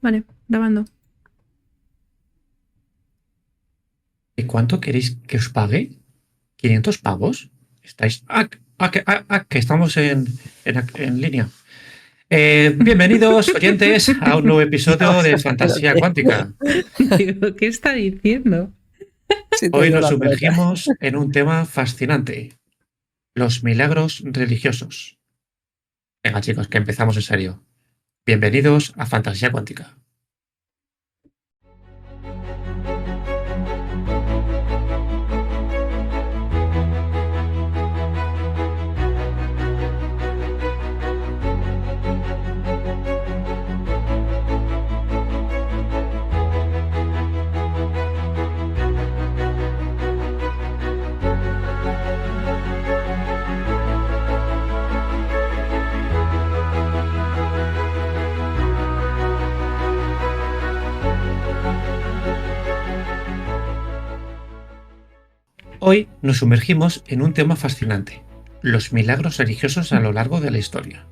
Vale, grabando. ¿Y cuánto queréis que os pague? ¿500 pavos? ¿Estáis? Que estamos en línea. Bienvenidos, oyentes, a un nuevo episodio de Fantasía Espérate. Cuántica. Digo, ¿qué está diciendo? Sí te Hoy dio nos la pelota. sumergimos en un tema fascinante: los milagros religiosos. Venga, chicos, que empezamos en serio. Bienvenidos a Fantasía Cuántica. Hoy nos sumergimos en un tema fascinante: los milagros religiosos a lo largo de la historia.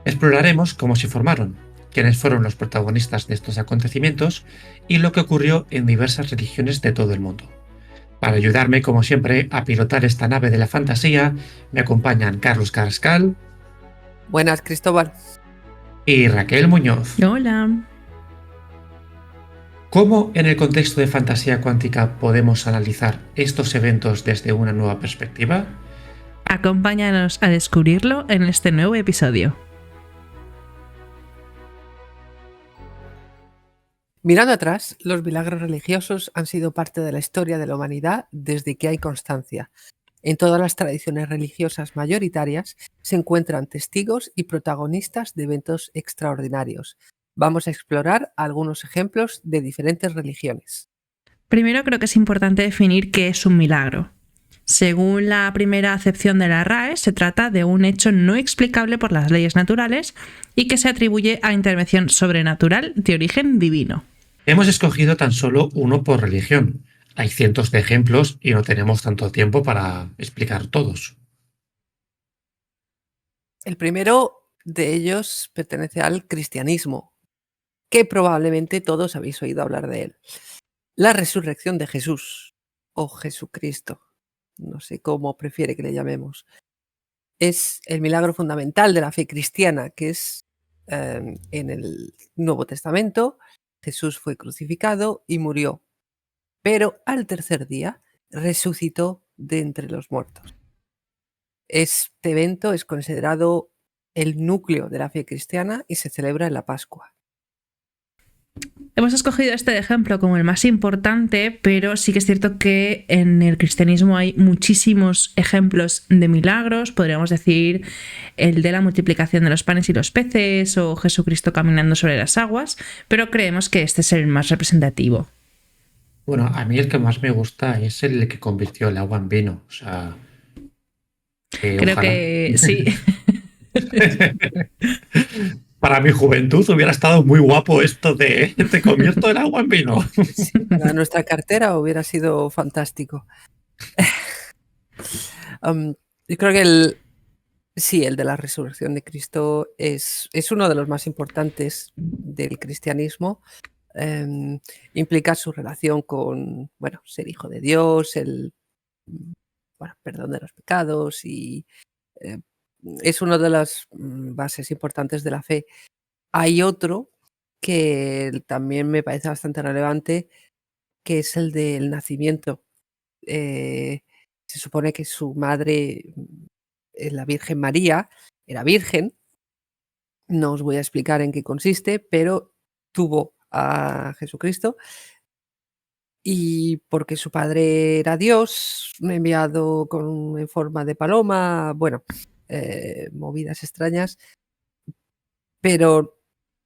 Exploraremos cómo se formaron, quiénes fueron los protagonistas de estos acontecimientos y lo que ocurrió en diversas religiones de todo el mundo. Para ayudarme, como siempre, a pilotar esta nave de la fantasía, me acompañan Carlos Carrascal Buenas, Cristóbal. y Raquel Muñoz. Hola. ¿Cómo en el contexto de fantasía cuántica podemos analizar estos eventos desde una nueva perspectiva? Acompáñanos a descubrirlo en este nuevo episodio. Mirando atrás, los milagros religiosos han sido parte de la historia de la humanidad desde que hay constancia. En todas las tradiciones religiosas mayoritarias se encuentran testigos y protagonistas de eventos extraordinarios. Vamos a explorar algunos ejemplos de diferentes religiones. Primero creo que es importante definir qué es un milagro. Según la primera acepción de la RAE, se trata de un hecho no explicable por las leyes naturales y que se atribuye a intervención sobrenatural de origen divino. Hemos escogido tan solo uno por religión. Hay cientos de ejemplos y no tenemos tanto tiempo para explicar todos. El primero de ellos pertenece al cristianismo, que probablemente todos habéis oído hablar de él. La resurrección de Jesús, o Jesucristo, no sé cómo prefiere que le llamemos, es el milagro fundamental de la fe cristiana, que es en el Nuevo Testamento. Jesús fue crucificado y murió, pero al tercer día resucitó de entre los muertos. Este evento es considerado el núcleo de la fe cristiana y se celebra en la Pascua. Hemos escogido este ejemplo como el más importante, pero sí que es cierto que en el cristianismo hay muchísimos ejemplos de milagros. Podríamos decir el de la multiplicación de los panes y los peces o Jesucristo caminando sobre las aguas, pero creemos que este es el más representativo. Bueno, a mí el que más me gusta es el que convirtió el agua en vino. O sea, Creo ojalá. que sí. Para mi juventud hubiera estado muy guapo esto de te convierto el agua en vino. Sí, para nuestra cartera hubiera sido fantástico. Yo creo que el de la resurrección de Cristo es uno de los más importantes del cristianismo. Implica su relación con, ser hijo de Dios, el perdón de los pecados y es una de las bases importantes de la fe. Hay otro que también me parece bastante relevante, que es el del nacimiento. Se supone que su madre, la Virgen María, era virgen. No os voy a explicar en qué consiste, pero tuvo a Jesucristo y porque su padre era Dios, enviado en forma de paloma, movidas extrañas, pero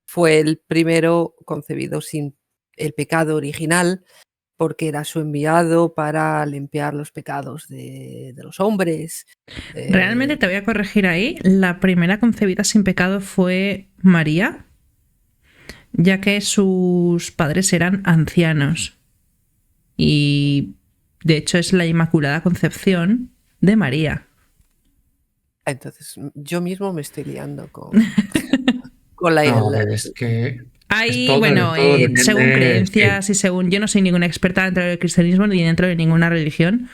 fue el primero concebido sin el pecado original, porque era su enviado para limpiar los pecados de los hombres. Realmente te voy a corregir ahí. La primera concebida sin pecado fue María, ya que sus padres eran ancianos. Y de hecho es la Inmaculada Concepción de María. Entonces, yo mismo me estoy liando con la... No, a ver, es que Hay, todo, bueno, todo depende. según Sí. creencias y según... Yo no soy ninguna experta dentro del cristianismo ni dentro de ninguna religión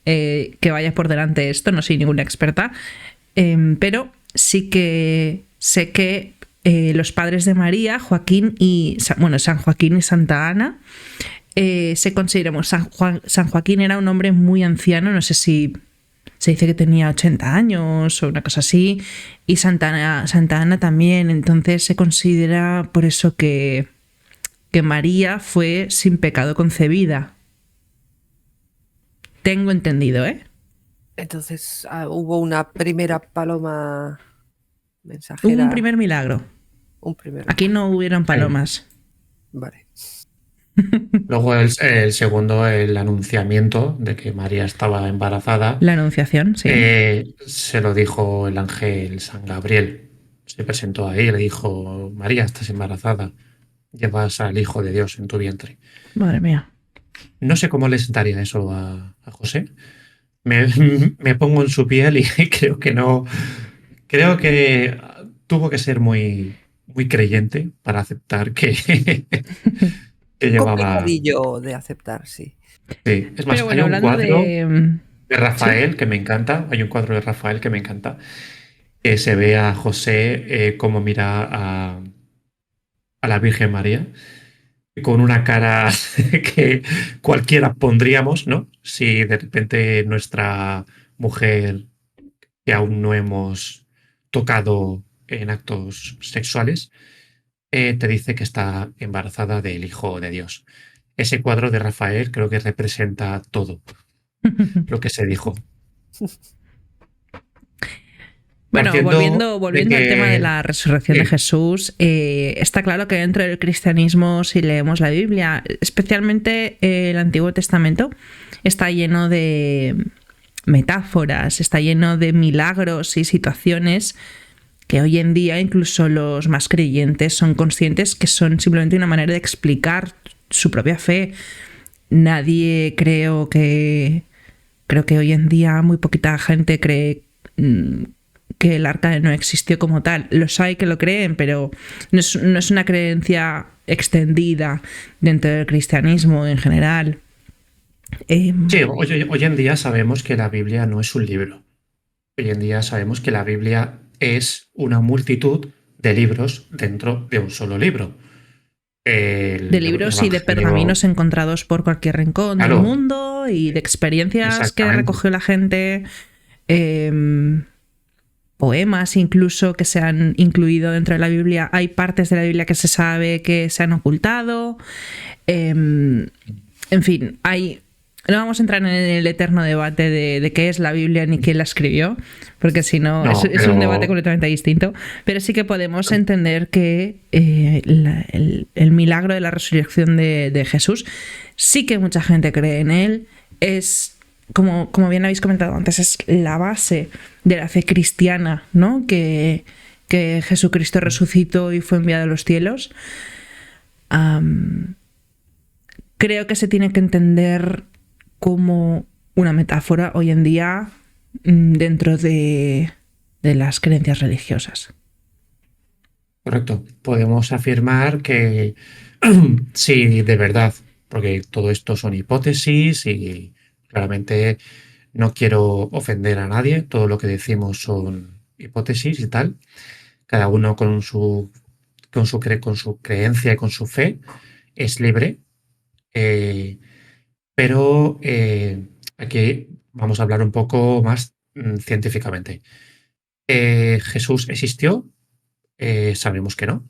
que vaya por delante de esto, no soy ninguna experta, pero sí que sé que los padres de María, Joaquín y... Bueno, San Joaquín y Santa Ana, se consideramos... San Joaquín era un hombre muy anciano, no sé si... Se dice que tenía 80 años o una cosa así. Y Santa Ana también. Entonces se considera por eso que María fue sin pecado concebida. Tengo entendido, ¿eh? Entonces hubo una primera paloma Hubo mensajera. un primer milagro. Un primer Aquí no hubieron palomas. Vale. Luego el segundo, el anunciamiento de que María estaba embarazada, La anunciación, sí. se lo dijo el ángel San Gabriel. Se presentó ahí y le dijo, María, estás embarazada, llevas al Hijo de Dios en tu vientre. Madre mía. No sé cómo le sentaría eso a José. Me pongo en su piel y creo que no. Creo que tuvo que ser muy, muy creyente para aceptar que, que llevaba. Complicadillo de aceptar, sí. Sí. Es más, Pero hay bueno, un hablando cuadro de... de Rafael que me encanta. Hay un cuadro de Rafael que me encanta. Que se ve a José cómo mira a la Virgen María con una cara que cualquiera pondríamos, ¿no? Si de repente nuestra mujer, que aún no hemos tocado en actos sexuales, te dice que está embarazada del Hijo de Dios. Ese cuadro de Rafael creo que representa todo lo que se dijo. Bueno, Partiendo volviendo al tema de la resurrección de sí, Jesús, está claro que dentro del cristianismo, si leemos la Biblia, especialmente el Antiguo Testamento, está lleno de metáforas, está lleno de milagros y situaciones que hoy en día incluso los más creyentes son conscientes que son simplemente una manera de explicar su propia fe. Nadie creo que hoy en día muy poquita gente cree que el arca no existió como tal. Los hay que lo creen, pero no es una creencia extendida dentro del cristianismo en general. sí, hoy en día sabemos que la Biblia no es un libro. Hoy en día sabemos que la Biblia es una multitud de libros dentro de un solo libro. De El libros y de Evangelio, pergaminos encontrados por cualquier rincón del claro, mundo y de experiencias que exactamente. recogió la gente, poemas incluso que se han incluido dentro de la Biblia. Hay partes de la Biblia que se sabe que se han ocultado. En fin, no vamos a entrar en el eterno debate de qué es la Biblia ni quién la escribió, porque si no, No, es un debate pero completamente distinto, pero sí que podemos entender que el milagro de la resurrección de Jesús, sí que mucha gente cree en él, es, como bien habéis comentado antes, es la base de la fe cristiana, ¿no? Que Jesucristo resucitó y fue enviado a los cielos. Creo que se tiene que entender como una metáfora hoy en día dentro de las creencias religiosas. correcto, podemos afirmar que sí, de verdad, porque todo esto son hipótesis y claramente no quiero ofender a nadie, todo lo que decimos son hipótesis y tal, cada uno con su creencia y con su fe es libre, eh, pero aquí vamos a hablar un poco más científicamente. ¿Jesús existió? Sabemos que no.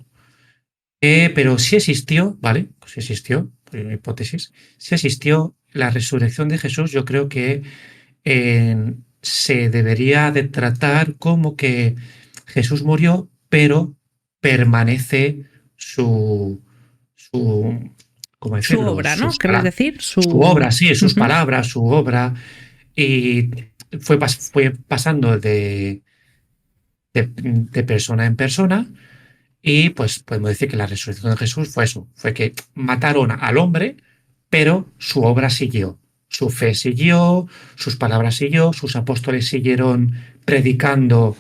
Pero sí existió, ¿vale? Sí existió, por una hipótesis. Sí existió la resurrección de Jesús. Yo creo que se debería de tratar como que Jesús murió, pero permanece su ¿cómo Su decirlo? obra, ¿no? ¿Querés decir? Su obra, sí, sus Uh-huh. palabras, su obra. Y fue pasando de persona en persona. Y pues podemos decir que la resurrección de Jesús fue eso, fue que mataron al hombre, pero su obra siguió, su fe siguió, sus palabras siguió, sus apóstoles siguieron predicando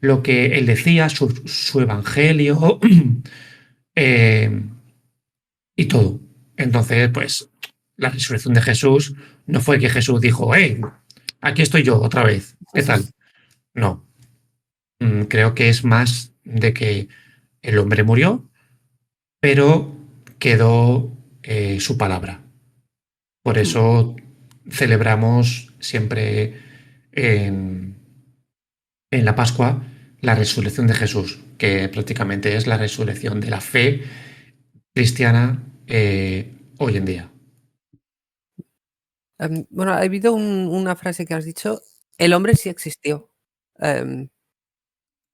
lo que él decía, su evangelio, y todo. Entonces, pues, la resurrección de Jesús no fue que Jesús dijo, aquí estoy yo otra vez, ¿qué tal? No. Creo que es más de que el hombre murió, pero quedó su palabra. Por eso celebramos siempre en la Pascua la resurrección de Jesús, que prácticamente es la resurrección de la fe cristiana hoy en día. Bueno, ha habido una frase que has dicho, el hombre sí existió.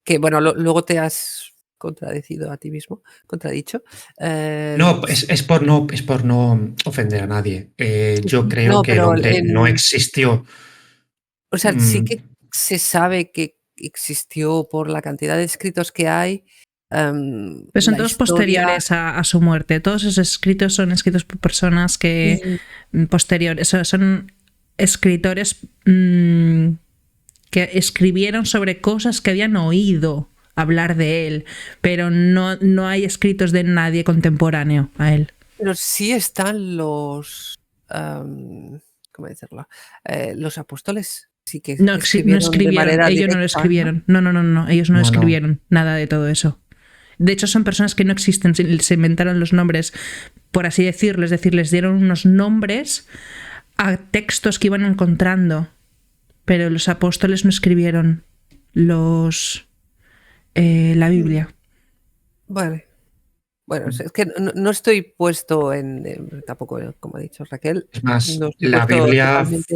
Que bueno, luego te has contradicho a ti mismo, contradicho. No, es por no ofender a nadie. Yo creo No, que el pero hombre no existió. o sea, sí que se sabe que existió por la cantidad de escritos que hay. Pero son la todos historia. posteriores a su muerte. Todos esos escritos son escritos por personas que posteriores, son escritores que escribieron sobre cosas que habían oído hablar de él, pero no hay escritos de nadie contemporáneo a él. Pero sí están los, ¿cómo decirlo? Los apóstoles sí que escribieron de manera ellos directa, no lo escribieron. No, ellos no escribieron nada de todo eso. De hecho, son personas que no existen, se inventaron los nombres, por así decirlo, es decir, les dieron unos nombres a textos que iban encontrando, pero los apóstoles no escribieron la Biblia. Vale. Bueno, es que no estoy puesto tampoco, como ha dicho Raquel, es más, no estoy la puesto Biblia, totalmente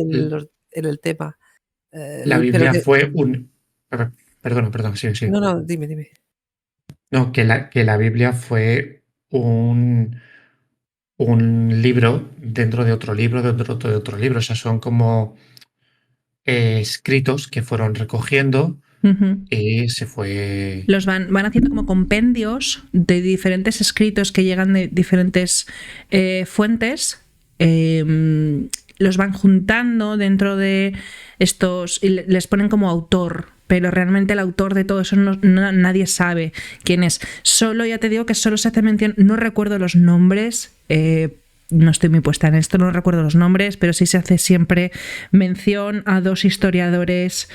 en el tema. la Biblia fue un... Perdona, sí. No, dime. No, que la Biblia fue un libro dentro de otro libro, dentro de otro libro. O sea, son como escritos que fueron recogiendo y se fue... Los van haciendo como compendios de diferentes escritos que llegan de diferentes fuentes. Los van juntando dentro de estos y les ponen como autor, pero realmente el autor de todo eso nadie sabe quién es. Solo, ya te digo que solo se hace mención, no recuerdo los nombres, no estoy muy puesta en esto, no recuerdo los nombres, pero sí se hace siempre mención a dos historiadores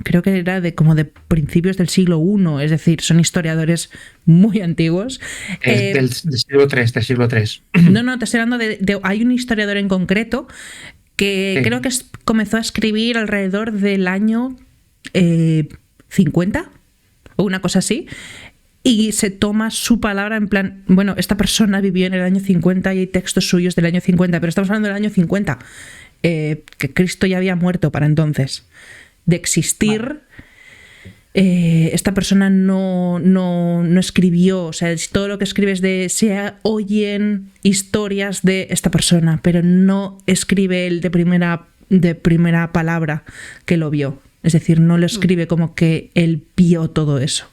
creo que era como de principios del siglo I, es decir, son historiadores muy antiguos. Del siglo III. No, te estoy hablando hay un historiador en concreto que creo que comenzó a escribir alrededor del año 50 o una cosa así, y se toma su palabra en plan, bueno, esta persona vivió en el año 50 y hay textos suyos del año 50, pero estamos hablando del año 50, que Cristo ya había muerto para entonces. De existir, esta persona no escribió, o sea, todo lo que escribe es se oyen historias de esta persona, pero no escribe él de primera palabra que lo vio. Es decir, no lo escribe como que él vio todo eso.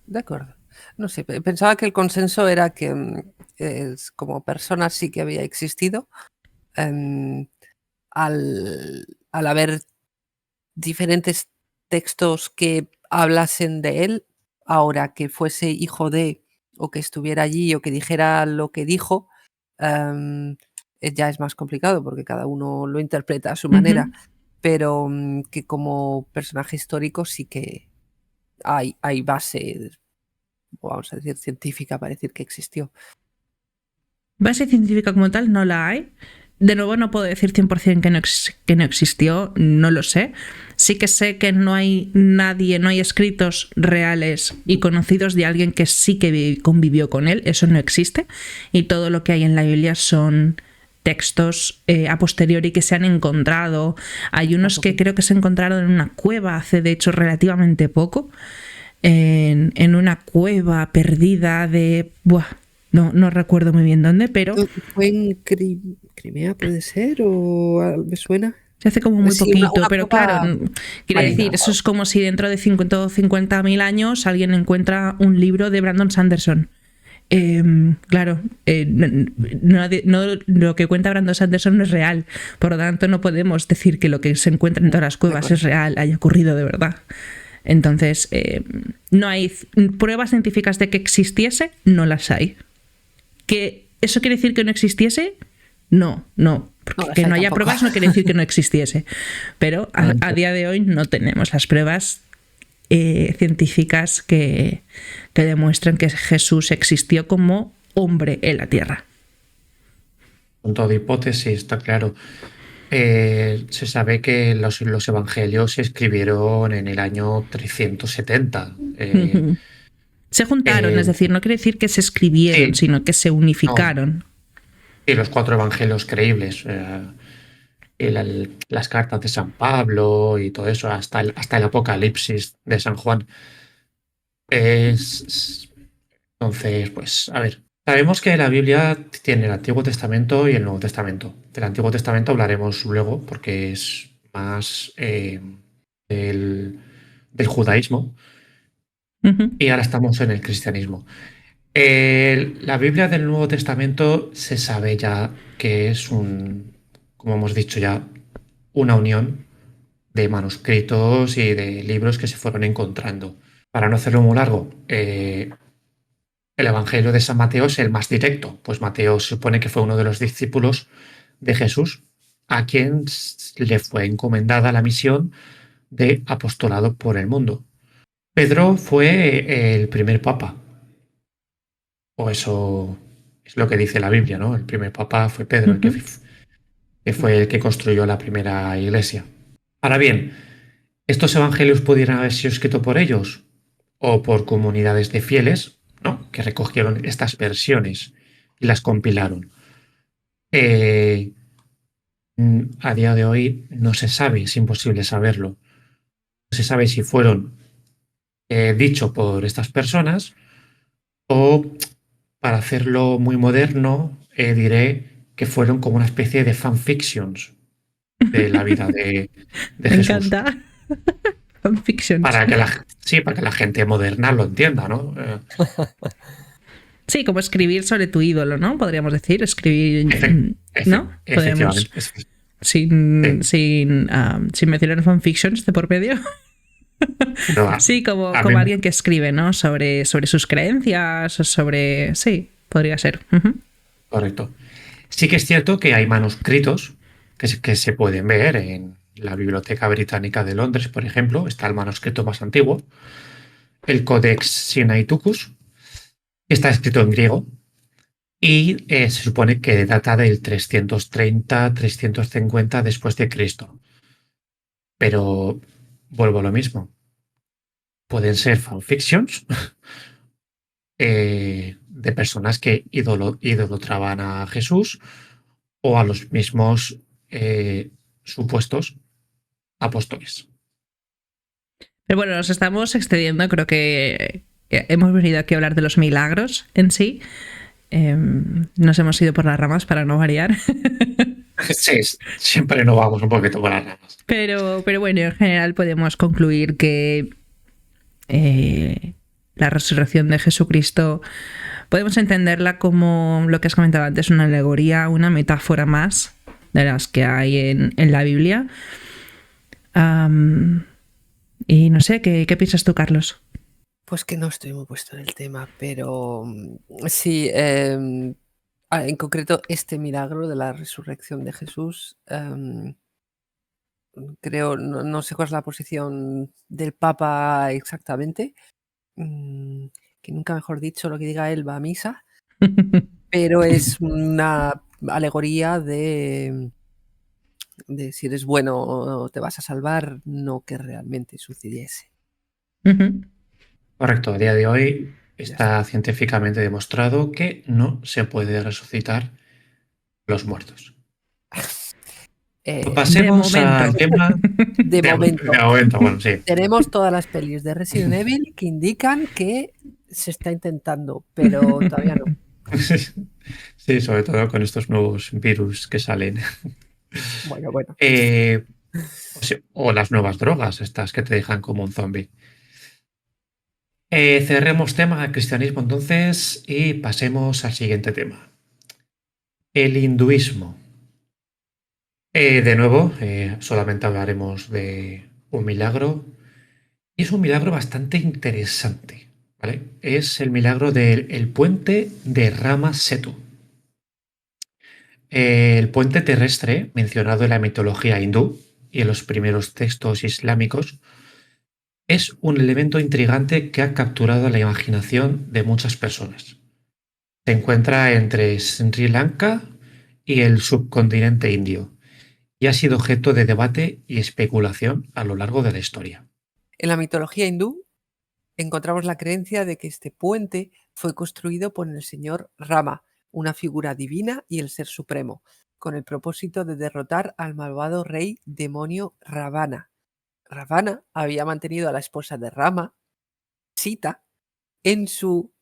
De acuerdo. No sé, pensaba que el consenso era que como persona sí que había existido. Al haber diferentes textos que hablasen de él, ahora que fuese hijo de, o que estuviera allí, o que dijera lo que dijo, ya es más complicado porque cada uno lo interpreta a su manera, pero que como personaje histórico sí que hay base, vamos a decir, científica para decir que existió. Base científica como tal no la hay. De nuevo, no puedo decir 100% que no existió, no lo sé. Sí que sé que no hay escritos reales y conocidos de alguien que sí que convivió con él, eso no existe. Y todo lo que hay en la Biblia son textos a posteriori que se han encontrado. Hay unos que creo que se encontraron en una cueva hace, de hecho, relativamente poco. En una cueva perdida de... No recuerdo muy bien dónde, pero... ¿Fue en Crimea, puede ser? ¿O me suena? Se hace como muy poquito, una pero claro, quiere decir, eso es como si dentro de 50.000 años alguien encuentra un libro de Brandon Sanderson. Claro, lo que cuenta Brandon Sanderson no es real, por lo tanto no podemos decir que lo que se encuentra en todas las cuevas es real, haya ocurrido de verdad. Entonces, no hay pruebas científicas de que existiese, no las hay. ¿Que eso quiere decir que no existiese? No. Porque que no haya tampoco. pruebas no quiere decir que no existiese. Pero a día de hoy no tenemos las pruebas científicas que demuestran que Jesús existió como hombre en la tierra. Con toda hipótesis, está claro. Se sabe que los evangelios se escribieron en el año 370. Se juntaron, es decir, no quiere decir que se escribieron, Sí, sino que se unificaron. y los 4 evangelios creíbles. Las cartas de San Pablo y todo eso, hasta el Apocalipsis de San Juan. Entonces, pues, a ver. Sabemos que la Biblia tiene el Antiguo Testamento y el Nuevo Testamento. Del Antiguo Testamento hablaremos luego porque es más del judaísmo y ahora estamos en el cristianismo. La Biblia del Nuevo Testamento se sabe ya que es como hemos dicho ya, una unión de manuscritos y de libros que se fueron encontrando. Para no hacerlo muy largo, el Evangelio de San Mateo es el más directo, pues Mateo se supone que fue uno de los discípulos de Jesús, a quien le fue encomendada la misión de apostolado por el mundo. Pedro fue el primer papa, o eso es lo que dice la Biblia, ¿no? El primer papa fue Pedro, que fue el que construyó la primera iglesia. Ahora bien, ¿estos evangelios pudieran haber sido escritos por ellos o por comunidades de fieles, ¿no?, que recogieron estas versiones y las compilaron? A día de hoy no se sabe, es imposible saberlo. No se sabe si fueron dichos por estas personas o, para hacerlo muy moderno, diré que fueron como una especie de fanfictions de la vida de Me Jesús. encanta. Fanfictions. Para que la gente moderna lo entienda, ¿no? Sí, como escribir sobre tu ídolo, ¿no? Podríamos decir, escribir, ¿no? Podríamos, Efectivamente. sin mencionar fanfictions de por medio. No, Sí, como mí, alguien que escribe, ¿no? Sobre sus creencias o sobre... Sí, podría ser. Correcto. Sí que es cierto que hay manuscritos que se pueden ver en la Biblioteca Británica de Londres, por ejemplo. Está el manuscrito más antiguo, el Codex Sinaiticus, que está escrito en griego y se supone que data del 330-350 después de Cristo. Pero vuelvo a lo mismo. Pueden ser fanfictions de personas que idolatraban a Jesús o a los mismos supuestos apóstoles. Pero bueno, nos estamos excediendo. Creo que hemos venido aquí a hablar de los milagros en sí. Nos hemos ido por las ramas para no variar. Sí, siempre nos vamos un poquito por las ramas. Pero bueno, en general podemos concluir que la resurrección de Jesucristo podemos entenderla como lo que has comentado antes, una alegoría, una metáfora más de las que hay en la Biblia. Y no sé, ¿qué piensas tú, Carlos? Pues que no estoy muy puesto en el tema, pero sí, en concreto este milagro de la resurrección de Jesús, creo, no sé cuál es la posición del Papa exactamente, que nunca mejor dicho lo que diga él va a misa, pero es una alegoría de si eres bueno te vas a salvar, no que realmente sucediese. Correcto, a día de hoy está científicamente demostrado que no se puede resucitar los muertos. Pasemos al tema de momento. Bueno, sí. Tenemos todas las pelis de Resident Evil que indican que se está intentando, pero todavía no. Sí, sobre todo con estos nuevos virus que salen. Bueno. O las nuevas drogas, estas que te dejan como un zombie. Cerremos tema del cristianismo entonces y pasemos al siguiente tema. El hinduismo. De nuevo, solamente hablaremos de un milagro Y es un milagro bastante interesante, ¿vale? Es el milagro del puente de Rama Setu. El puente terrestre, mencionado en la mitología hindú y en los primeros textos islámicos, es un elemento intrigante que ha capturado la imaginación de muchas personas. Se encuentra entre Sri Lanka y el subcontinente indio y ha sido objeto de debate y especulación a lo largo de la historia. En la mitología hindú encontramos la creencia de que este puente fue construido por el señor Rama, una figura divina y el ser supremo, con el propósito de derrotar al malvado rey demonio Ravana. Ravana había mantenido a la esposa de Rama, Sita, en su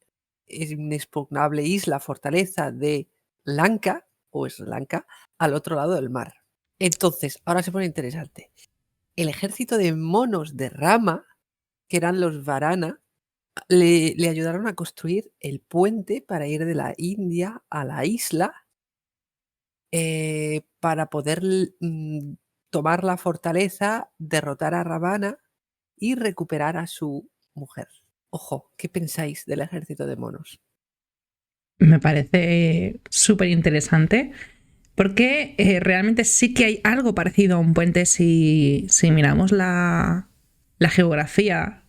inexpugnable isla fortaleza de Lanka, o Sri Lanka, al otro lado del mar. Entonces, ahora se pone interesante. El ejército de monos de Rama, que eran los Varana, le ayudaron a construir el puente para ir de la India a la isla para poder tomar la fortaleza, derrotar a Ravana y recuperar a su mujer. Ojo, ¿qué pensáis del ejército de monos? Me parece súper interesante porque realmente sí que hay algo parecido a un puente si miramos la geografía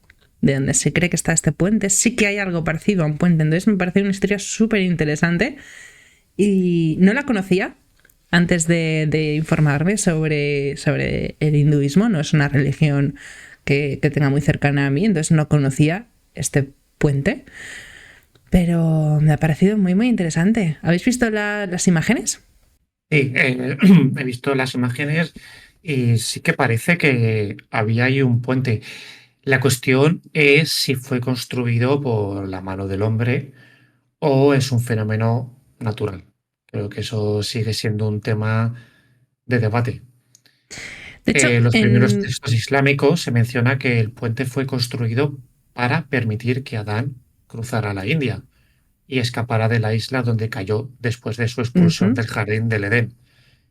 de donde se cree que está este puente, sí que hay algo parecido a un puente. Entonces me parece una historia súper interesante y no la conocía antes de informarme sobre el hinduismo. No es una religión que tenga muy cercana a mí, entonces no conocía este puente. Pero me ha parecido muy, muy interesante. ¿Habéis visto las imágenes? Sí, he visto las imágenes y sí que parece que había ahí un puente. La cuestión es si fue construido por la mano del hombre o es un fenómeno natural. Creo que eso sigue siendo un tema de debate. De hecho, En los primeros textos islámicos se menciona que el puente fue construido para permitir que Adán cruzara la India y escapara de la isla donde cayó después de su expulsión del jardín del Edén.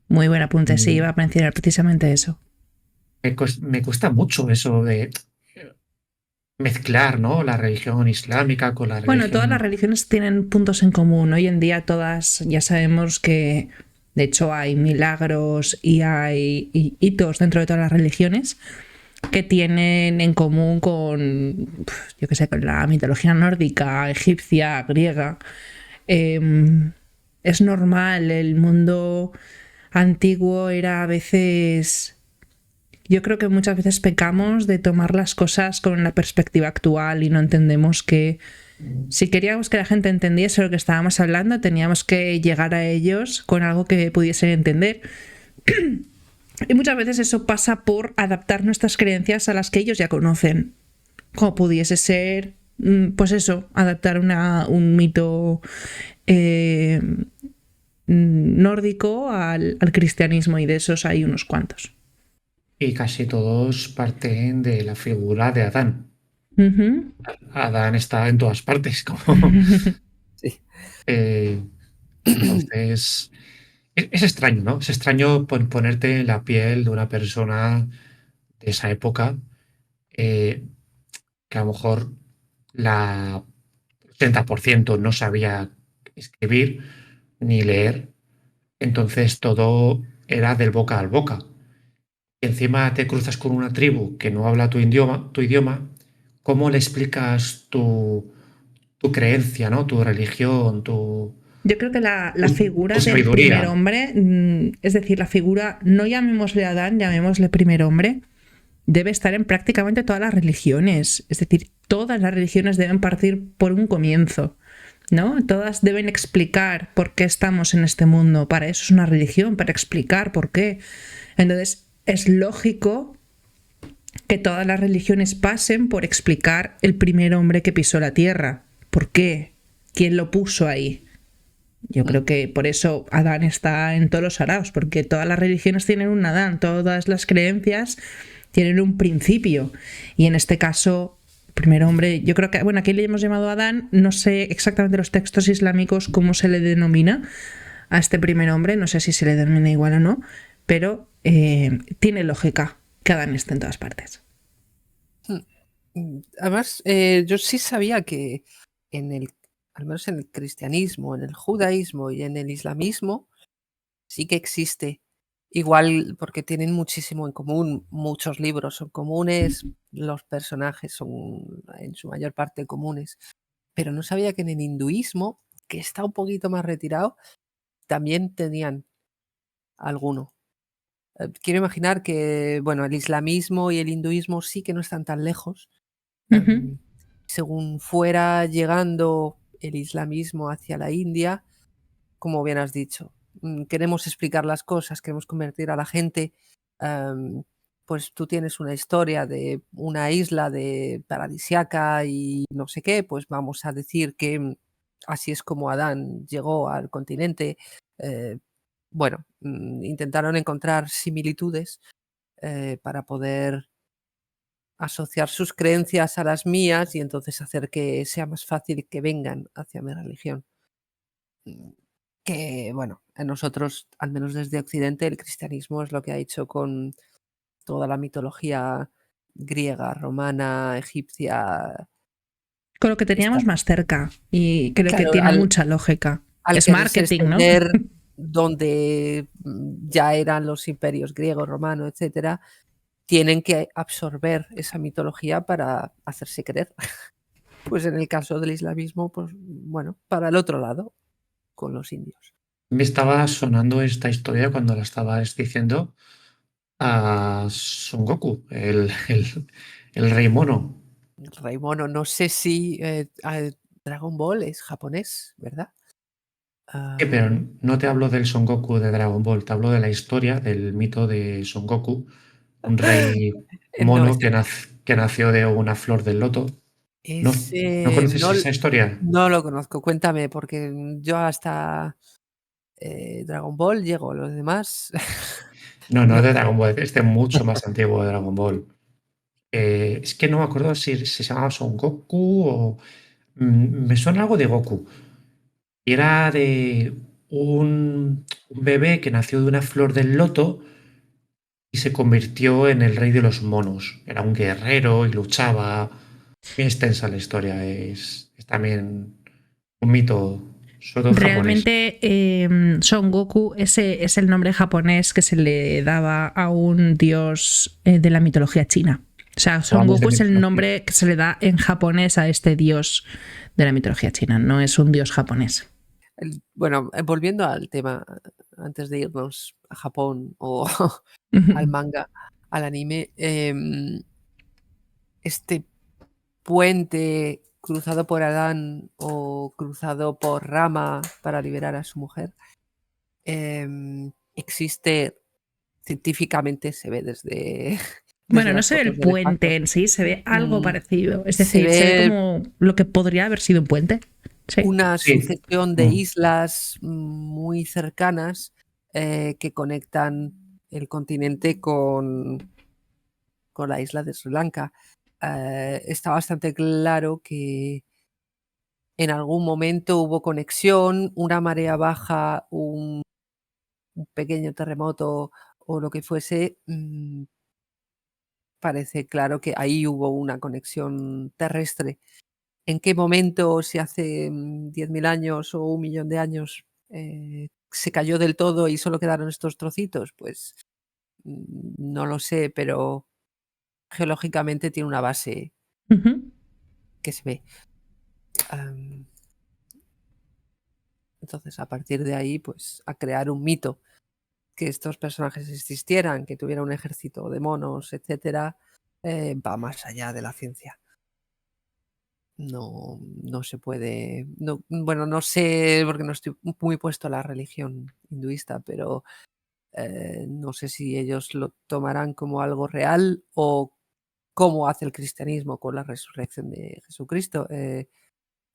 muy buen apunte, sí, Mm, iba a mencionar precisamente eso. Me cuesta mucho eso de mezclar, ¿no? La religión islámica con la Bueno, todas las religión. religiones tienen puntos en común. Hoy en día todas ya sabemos que, de hecho, hay milagros y hay hitos dentro de todas las religiones que tienen en común con, yo qué sé, con la mitología nórdica, egipcia, griega. Es normal, el mundo antiguo era a veces... Yo creo que muchas veces pecamos de tomar las cosas con la perspectiva actual y no entendemos que si queríamos que la gente entendiese lo que estábamos hablando, teníamos que llegar a ellos con algo que pudiesen entender. Y muchas veces eso pasa por adaptar nuestras creencias a las que ellos ya conocen. Como pudiese ser, pues eso, adaptar un mito nórdico al cristianismo, y de esos hay unos cuantos. Y casi todos parten de la figura de Adán. Uh-huh. Adán está en todas partes, como. Sí. Entonces, es extraño, ¿no? Es extraño ponerte en la piel de una persona de esa época, que a lo mejor la 80% no sabía escribir ni leer, entonces todo era del boca al boca. Encima te cruzas con una tribu que no habla tu idioma, ¿cómo le explicas tu creencia, ¿no? Tu religión, Yo creo que la figura tu del primer sabiduría? hombre, es decir, la figura, no llamémosle Adán, llamémosle primer hombre, debe estar en prácticamente todas las religiones. Es decir, todas las religiones deben partir por un comienzo, ¿no? Todas deben explicar por qué estamos en este mundo. Para eso es una religión, para explicar por qué. Entonces, es lógico que todas las religiones pasen por explicar el primer hombre que pisó la tierra. ¿Por qué? ¿Quién lo puso ahí? Yo creo que por eso Adán está en todos los araos, porque todas las religiones tienen un Adán, todas las creencias tienen un principio. Y en este caso, primer hombre, yo creo que, bueno, aquí le hemos llamado Adán, no sé exactamente los textos islámicos cómo se le denomina a este primer hombre, no sé si se le denomina igual o no, pero tiene lógica que Adán esté en todas partes. Además, yo sí sabía que al menos en el cristianismo, en el judaísmo y en el islamismo, sí que existe. Igual porque tienen muchísimo en común, muchos libros son comunes, los personajes son en su mayor parte comunes, pero no sabía que en el hinduismo, que está un poquito más retirado, también tenían alguno. Quiero imaginar que, bueno, el islamismo y el hinduismo sí que no están tan lejos. Ujú. Según fuera llegando el islamismo hacia la India, como bien has dicho, queremos explicar las cosas, queremos convertir a la gente, pues tú tienes una historia de una isla paradisiaca y no sé qué, pues vamos a decir que así es como Adán llegó al continente. Bueno, intentaron encontrar similitudes para poder asociar sus creencias a las mías y entonces hacer que sea más fácil que vengan hacia mi religión. Mm, Que, bueno, a nosotros, al menos desde Occidente, el cristianismo es lo que ha hecho con toda la mitología griega, romana, egipcia. Con lo que Está, teníamos más cerca y creo que claro, tiene mucha lógica. al Es quererse marketing, ¿no? extender donde ya eran los imperios griego, romano, etcétera, tienen que absorber esa mitología para hacerse creer. Pues en el caso del islamismo, pues bueno, para el otro lado, con los indios. Me estaba sonando esta historia cuando la estabas diciendo a Son Goku, el rey mono. Rey mono, no sé si Dragon Ball es japonés, ¿verdad? Sí, Ah, pero no te hablo del Son Goku de Dragon Ball, te hablo de la historia, del mito de Son Goku, un rey no, mono que nació de una flor del loto. ¿No, no conoces no, esa historia? no lo conozco. Cuéntame, porque yo hasta Dragon Ball llego, los demás. No, no No. de Dragon Ball, es de mucho más antiguo de Dragon Ball. Es que no me acuerdo si se llamaba Son Goku o... me suena algo de Goku. Y era de un bebé que nació de una flor del loto y se convirtió en el rey de los monos. Era un guerrero y luchaba. Muy extensa la historia. Es también un mito, sobre todo japonés. Realmente Son Goku ese es el nombre japonés que se le daba a un dios de la mitología china. O sea, Son Hablamos de Goku es el mitología. nombre que se le da en japonés a este dios de la mitología china, no es un dios japonés. Bueno, volviendo al tema, antes de irnos a Japón o al manga, al anime, este puente cruzado por Adán o cruzado por Rama para liberar a su mujer, existe científicamente, se ve desde, desde Bueno, no las se ve el fotos del puente espacio. en sí, se ve algo Mm, parecido. Es Se decir, se ve ve como lo que podría haber sido un puente. Sí. una Sí. sucesión de islas muy cercanas que conectan el continente con la isla de Sri Lanka. Está bastante claro que en algún momento hubo conexión, una marea baja, un pequeño terremoto o lo que fuese, parece claro que ahí hubo una conexión terrestre. ¿En qué momento, si hace 10.000 años o 1.000.000 de años, se cayó del todo y solo quedaron estos trocitos? Pues no lo sé, pero geológicamente tiene una base Ujú. que se ve. Am, entonces, a partir de ahí, pues a crear un mito, que estos personajes existieran, que tuviera un ejército de monos, etcétera, va más allá de la ciencia. No, no se puede. No, bueno, no sé, porque no estoy muy puesto a la religión hinduista, pero no sé si ellos lo tomarán como algo real o cómo hace el cristianismo con la resurrección de Jesucristo.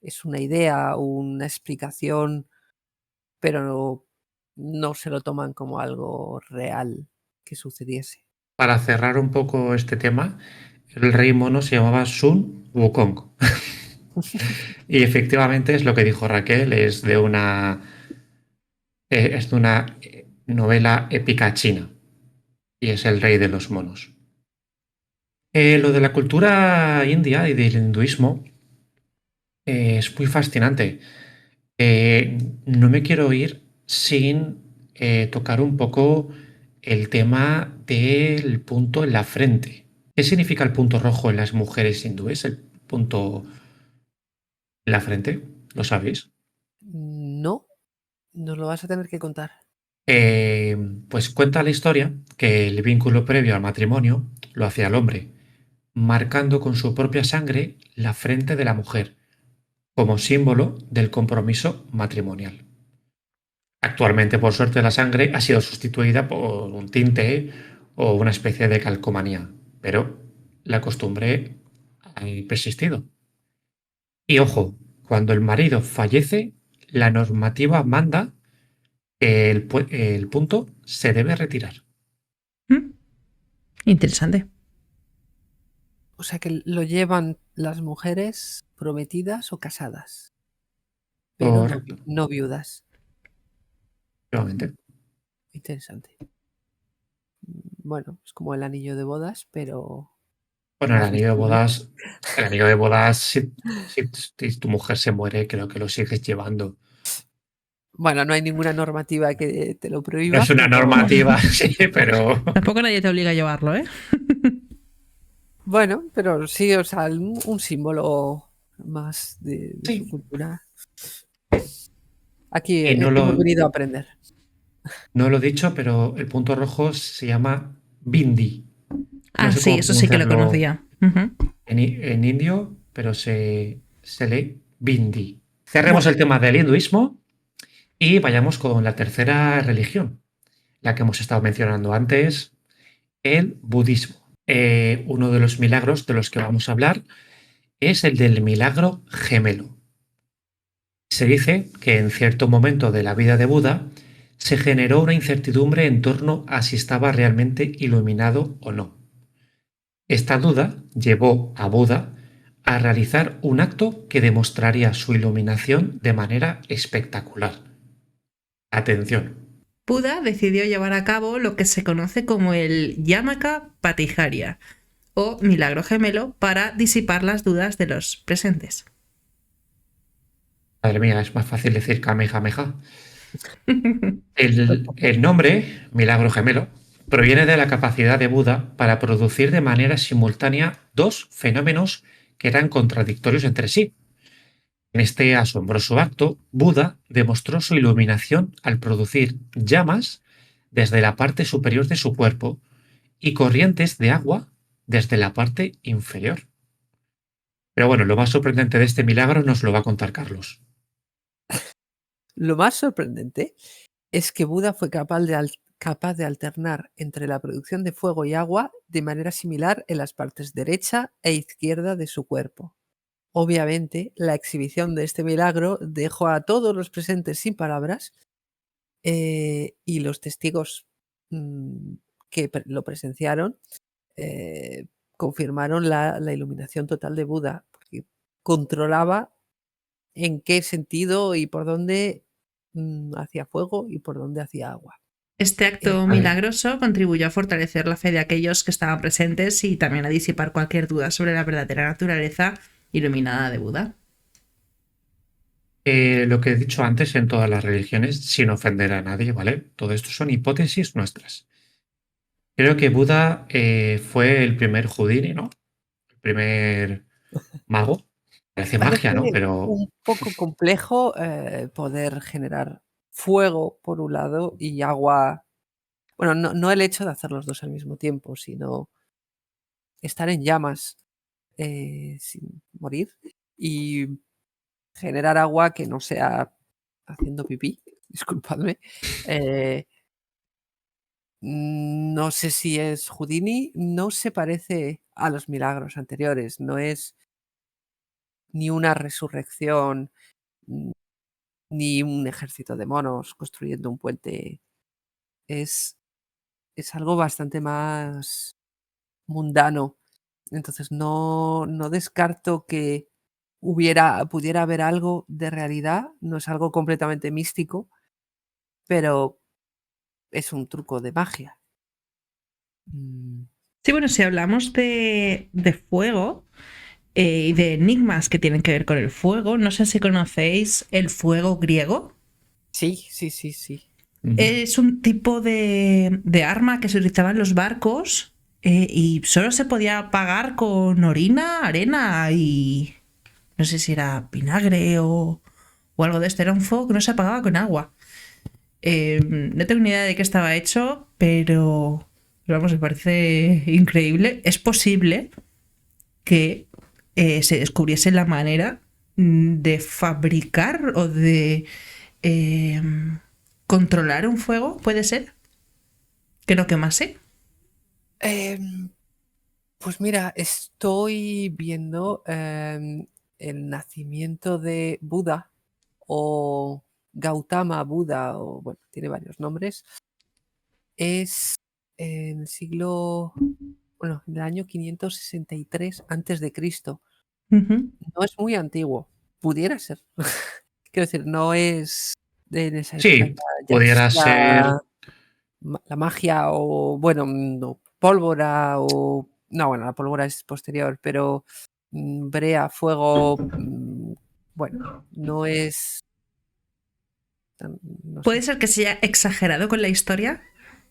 Es una idea, una explicación, pero no se lo toman como algo real que sucediese. Para cerrar un poco este tema, el rey mono se llamaba Sun Wukong. Y efectivamente es lo que dijo Raquel, es de una novela épica china y es el rey de los monos. Lo de la cultura india y del hinduismo es muy fascinante. No me quiero ir sin tocar un poco el tema del punto en la frente. ¿Qué significa el punto rojo en las mujeres hindúes? El punto en la frente, ¿lo sabéis? No, nos lo vas a tener que contar. Eh, pues cuenta la historia que el vínculo previo al matrimonio lo hacía el hombre, marcando con su propia sangre la frente de la mujer, como símbolo del compromiso matrimonial. Actualmente, por suerte, la sangre ha sido sustituida por un tinte o una especie de calcomanía, pero la costumbre ha persistido. Y ojo, cuando el marido fallece, la normativa manda que el punto se debe retirar. ¿Mm? Interesante. O sea que lo llevan las mujeres prometidas o casadas, pero no, Correcto, no viudas. efectivamente. Interesante. Bueno, es como el anillo de bodas, pero Bueno, más visible. el anillo de bodas, si tu mujer se muere, creo que lo sigues llevando. Bueno, no hay ninguna normativa que te lo No prohíba, es una pero normativa, sí, pero Tampoco nadie te obliga a llevarlo, ¿eh? bueno, pero sí, o sea, un símbolo más de su sí. cultura. Aquí Y hemos venido a aprender. no lo he dicho, pero el punto rojo se llama bindi. No Ah, sé sí, cómo eso sí que lo pronunciarlo conocía. Ujú. en indio, pero se lee bindi. Cerremos Bueno, el tema del hinduismo y vayamos con la tercera religión, la que hemos estado mencionando antes, el budismo. Uno de los milagros de los que vamos a hablar es el del milagro gemelo. Se dice que en cierto momento de la vida de Buda se generó una incertidumbre en torno a si estaba realmente iluminado o no. Esta duda llevó a Buda a realizar un acto que demostraría su iluminación de manera espectacular. Atención, Buda decidió llevar a cabo lo que se conoce como el Yamaka Patiharya, o milagro gemelo, para disipar las dudas de los presentes. madre mía, es más fácil decir Kamehameha. El nombre, milagro gemelo, proviene de la capacidad de Buda para producir de manera simultánea dos fenómenos que eran contradictorios entre sí. En este asombroso acto, Buda demostró su iluminación al producir llamas desde la parte superior de su cuerpo y corrientes de agua desde la parte inferior. Pero bueno, lo más sorprendente de este milagro nos lo va a contar Carlos. lo más sorprendente es que Buda fue capaz de alternar entre la producción de fuego y agua de manera similar en las partes derecha e izquierda de su cuerpo. Obviamente, la exhibición de este milagro dejó a todos los presentes sin palabras y los testigos mm, que lo presenciaron eh, confirmaron la iluminación total de Buda, porque controlaba en qué sentido y por dónde hacía fuego y por dónde hacía agua. Este acto Vale. milagroso contribuyó a fortalecer la fe de aquellos que estaban presentes y también a disipar cualquier duda sobre la verdadera naturaleza iluminada de Buda. Lo que he dicho antes en todas las religiones, sin ofender a nadie, ¿vale? Todo esto son hipótesis nuestras. Creo que Buda fue el primer Houdini, ¿no? El primer mago. Parece magia, ¿no? Parece Pero un poco complejo poder generar fuego por un lado y agua. Bueno, no el hecho de hacer los dos al mismo tiempo, sino estar en llamas sin morir y generar agua que no sea haciendo pipí, disculpadme. eh, no sé si es Houdini, no se parece a los milagros anteriores, no es ni una resurrección, mm, ni un ejército de monos construyendo un puente. Es, es algo bastante más mundano. Entonces no descarto que pudiera haber algo de realidad, no es algo completamente místico, pero es un truco de magia. Mm, Sí, bueno, si hablamos de fuego y de enigmas que tienen que ver con el fuego, no sé si conocéis el fuego griego. Sí, sí, sí, sí. Es un tipo de arma que se utilizaba en los barcos y solo se podía apagar con orina, arena y no sé si era vinagre o algo de esto. Era un fuego que no se apagaba con agua. No tengo ni idea de qué estaba hecho, pero vamos, me parece increíble. Es posible que se descubriese la manera de fabricar o de eh, controlar un fuego, puede ser, que no quemase. Em, pues mira, estoy viendo el nacimiento de Buda o Gautama Buda, o bueno, tiene varios nombres. Es en el siglo, bueno, en el año 563 antes de Cristo. Ujú. No es muy antiguo, pudiera ser. Quiero decir, no es en esa época, Sí, ya pudiera existía ser. la magia o, bueno, no, pólvora o... No, bueno, la pólvora es posterior, pero brea, fuego, bueno, no es... No Puede sé. ser que sea exagerado con la historia,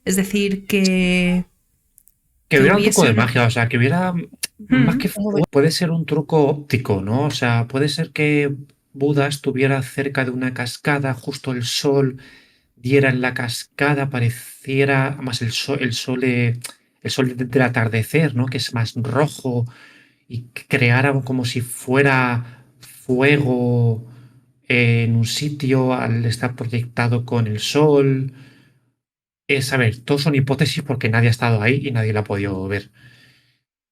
es decir, Que que hubiera un truco hubiese de un... magia, o sea, que hubiera más Mm, que fuego, puede ser un truco óptico, ¿no? O sea, puede ser que Buda estuviera cerca de una cascada, justo el sol diera en la cascada, pareciera, más el sol del atardecer, ¿no? Que es más rojo y que creara como si fuera fuego en un sitio al estar proyectado con el sol. A ver, todos son hipótesis porque nadie ha estado ahí y nadie la ha podido ver.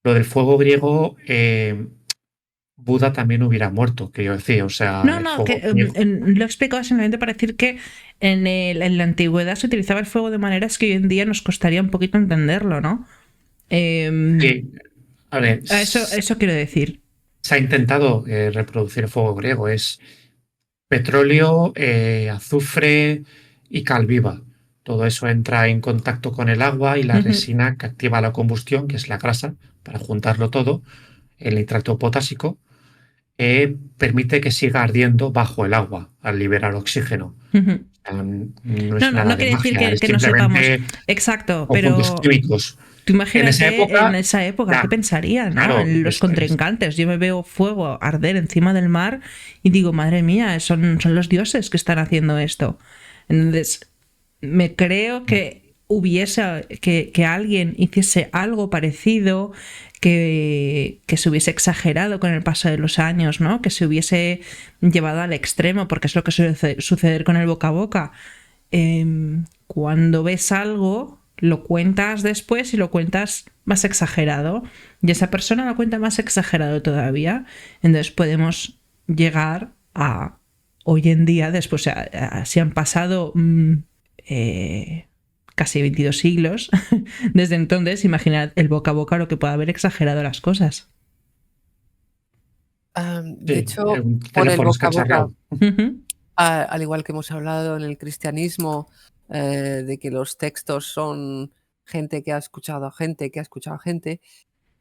Lo del fuego griego, Buda también hubiera muerto, quiero decir, o sea, No, el no, que fuego griego. lo he explicado simplemente para decir que en la antigüedad se utilizaba el fuego de maneras que hoy en día nos costaría un poquito entenderlo, ¿no? Eh, Sí, a ver, eso quiero decir. se ha intentado reproducir el fuego griego, es petróleo, azufre y cal viva. Todo eso entra en contacto con el agua y la Ujú, resina que activa la combustión, que es la grasa, para juntarlo todo, el nitrato potásico, permite que siga ardiendo bajo el agua al liberar oxígeno. ujú. O sea, no No, es no, nada no de quiere decir magia, es que no sepamos. simplemente Exacto, conjuntos pero químicos. tú En esa imagínate en época, esa época, ¿qué ya, pensarían, no? claro, En los contrincantes. Yo me veo fuego arder encima del mar y digo, madre mía, son los dioses que están haciendo esto. Entonces, me creo que hubiese, que alguien hiciese algo parecido, que se hubiese exagerado con el paso de los años, ¿no? Que se hubiese llevado al extremo, porque es lo que suele suceder con el boca a boca. Cuando ves algo, lo cuentas después y lo cuentas más exagerado. Y esa persona lo cuenta más exagerado todavía. Entonces podemos llegar a hoy en día, después, si han pasado casi 22 siglos, desde entonces, imaginad el boca a boca lo que puede haber exagerado las cosas. De sí, hecho, un por el teléfono boca a boca, escacharrado. Ujú, al igual que hemos hablado en el cristianismo, de que los textos son gente que ha escuchado a gente, que ha escuchado a gente,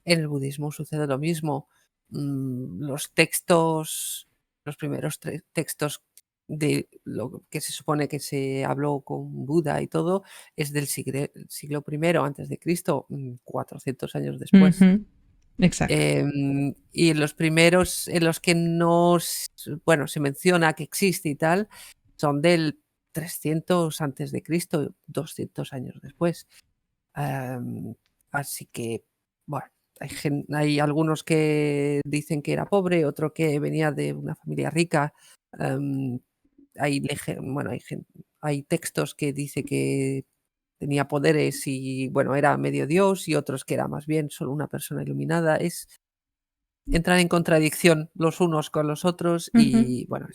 en el budismo sucede lo mismo. Los textos, los primeros textos de lo que se supone que se habló con Buda y todo, es del siglo I antes de Cristo, 400 años después. ujú, exacto. Y los primeros en los que no, bueno, se menciona que existe y tal, son del 300 antes de Cristo, 200 años después. Em, Así que, bueno, hay algunos que dicen que era pobre, otro que venía de una familia rica. em, bueno, hay textos que dice que tenía poderes y, bueno, era medio dios, y otros que era más bien solo una persona iluminada. Entran en contradicción los unos con los otros Ujú. y, bueno,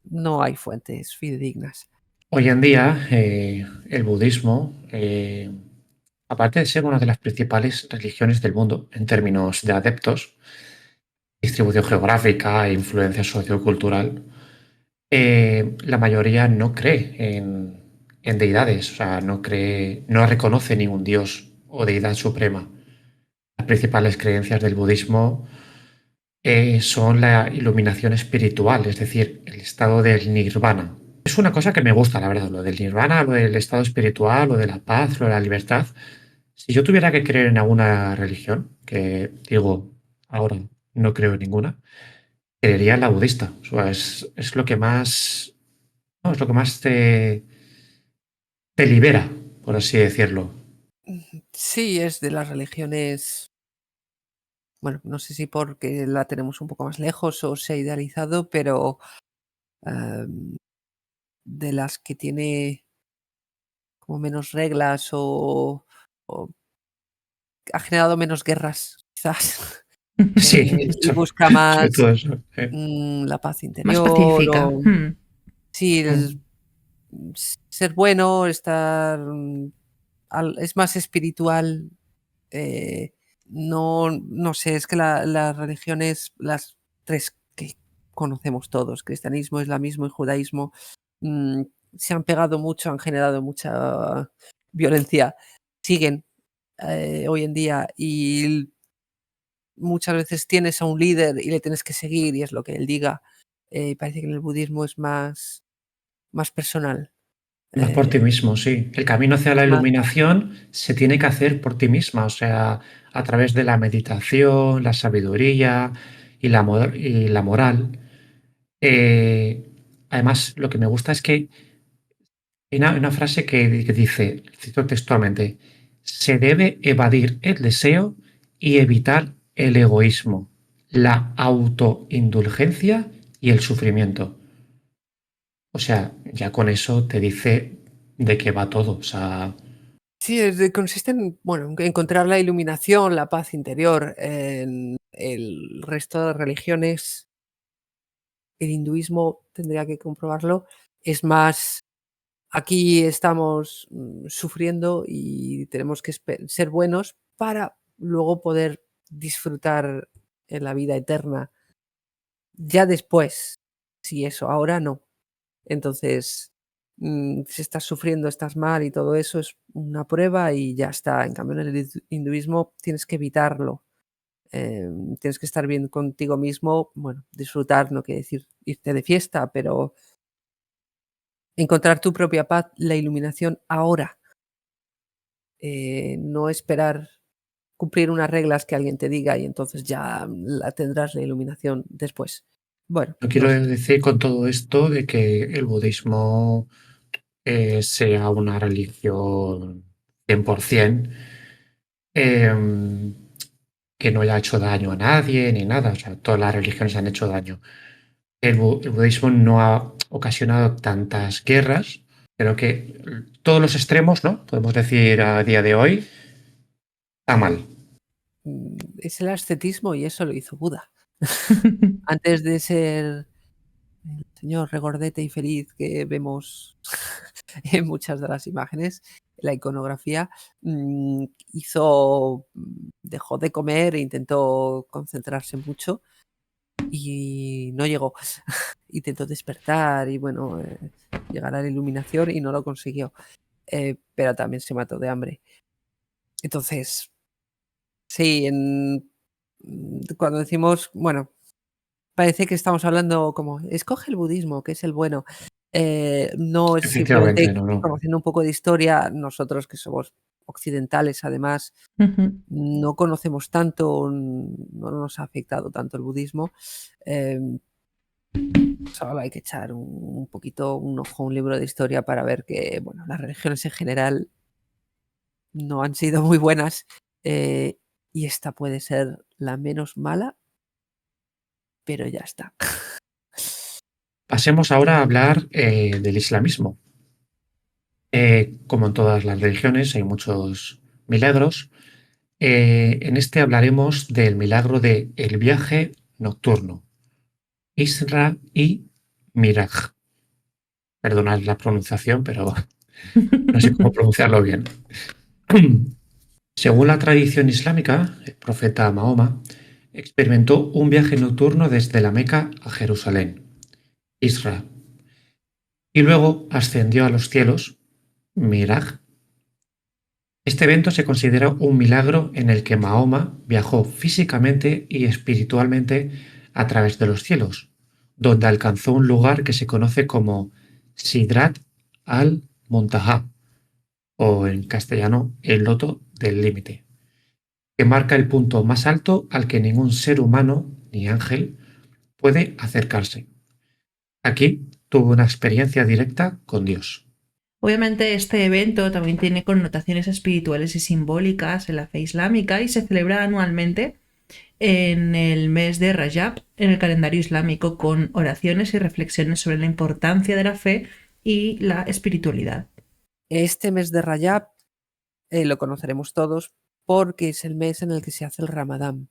no hay fuentes fidedignas. Hoy en día, el budismo, aparte de ser una de las principales religiones del mundo en términos de adeptos, distribución geográfica e influencia sociocultural, la mayoría no cree en deidades, o sea, no reconoce ningún dios o deidad suprema. Las principales creencias del budismo son la iluminación espiritual, es decir, el estado del nirvana. Es una cosa que me gusta, la verdad, lo del nirvana, lo del estado espiritual, lo de la paz, lo de la libertad. Si yo tuviera que creer en alguna religión, que digo, ahora no creo en ninguna, creería en la budista. O sea, es lo que más, no, es lo que más te libera, por así decirlo. Sí, es de las religiones, bueno, no sé si porque la tenemos un poco más lejos o se ha idealizado, pero em, de las que tiene como menos reglas o ha generado menos guerras, quizás, Sí, de y hecho, busca sobre más todo eso. la paz Más interior pacífica. o sí, ser bueno, estar es más espiritual. eh, no sé, es que las religiones, las tres que conocemos todos, cristianismo, islamismo y judaísmo, mm, se han pegado mucho, han generado mucha violencia, siguen hoy en día y muchas veces tienes a un líder y le tienes que seguir y es lo que él diga. Parece que en el budismo es más personal. Más por ti eh, mismo, sí. El camino hacia la más, iluminación se tiene que hacer por ti misma, o sea, a través de la meditación, la sabiduría y la moral. Eh, Además, lo que me gusta es que hay una frase que dice, cito textualmente, se debe evadir el deseo y evitar el egoísmo, la autoindulgencia y el sufrimiento. O sea, ya con eso te dice de qué va todo. O sea, sí, consiste en, bueno, en encontrar la iluminación, la paz interior. En el resto de religiones, el hinduismo, tendría que comprobarlo, es más, aquí estamos sufriendo y tenemos que ser buenos para luego poder disfrutar en la vida eterna. Ya después, si eso, ahora no. Entonces, si estás sufriendo, estás mal y todo eso es una prueba y ya está. En cambio, en el hinduismo tienes que evitarlo. Tienes que estar bien contigo mismo. Bueno, disfrutar no quiere decir irte de fiesta, pero encontrar tu propia paz, la iluminación ahora. No esperar cumplir unas reglas que alguien te diga y entonces ya la tendrás la iluminación después. Bueno, no no quiero sé. decir con todo esto de que el budismo sea una religión 100%, em, que no haya hecho daño a nadie ni nada. O sea, todas las religiones han hecho daño. El budismo no ha ocasionado tantas guerras. Creo que todos los extremos, ¿no? Podemos decir a día de hoy, está mal. Es el ascetismo y eso lo hizo Buda. Antes de ser el señor regordete y feliz que vemos en muchas de las imágenes, la iconografía, dejó de comer e intentó concentrarse mucho y no llegó. Intentó despertar y bueno, llegar a la iluminación y no lo consiguió. Pero también se mató de hambre. Entonces, sí, cuando decimos, bueno, parece que estamos hablando como, escoge el budismo, que es el bueno. No es Efectivamente, simplemente no, no. conociendo un poco de historia, nosotros que somos occidentales, además, no conocemos tanto, no nos ha afectado tanto el budismo. Solo hay que echar un poquito, un ojo a un libro de historia para ver que, bueno, las religiones en general no han sido muy buenas eh, y esta puede ser la menos mala, pero ya está. Pasemos ahora a hablar del islamismo. Como en todas las religiones, hay muchos milagros. En este hablaremos del milagro de el viaje nocturno, Isra y Miraj. Perdonad la pronunciación, pero no sé cómo pronunciarlo bien. Según la tradición islámica, el profeta Mahoma experimentó un viaje nocturno desde la Meca a Jerusalén, Isra, y luego ascendió a los cielos, Miraj, Este evento se considera un milagro en el que Mahoma viajó físicamente y espiritualmente a través de los cielos, donde alcanzó un lugar que se conoce como Sidrat al-Muntaha, o en castellano, el loto del límite, que marca el punto más alto al que ningún ser humano ni ángel puede acercarse. Aquí tuvo una experiencia directa con Dios. Obviamente este evento también tiene connotaciones espirituales y simbólicas en la fe islámica y se celebra anualmente en el mes de Rajab en el calendario islámico con oraciones y reflexiones sobre la importancia de la fe y la espiritualidad. Este mes de Rajab lo conoceremos todos porque es el mes en el que se hace el Ramadán.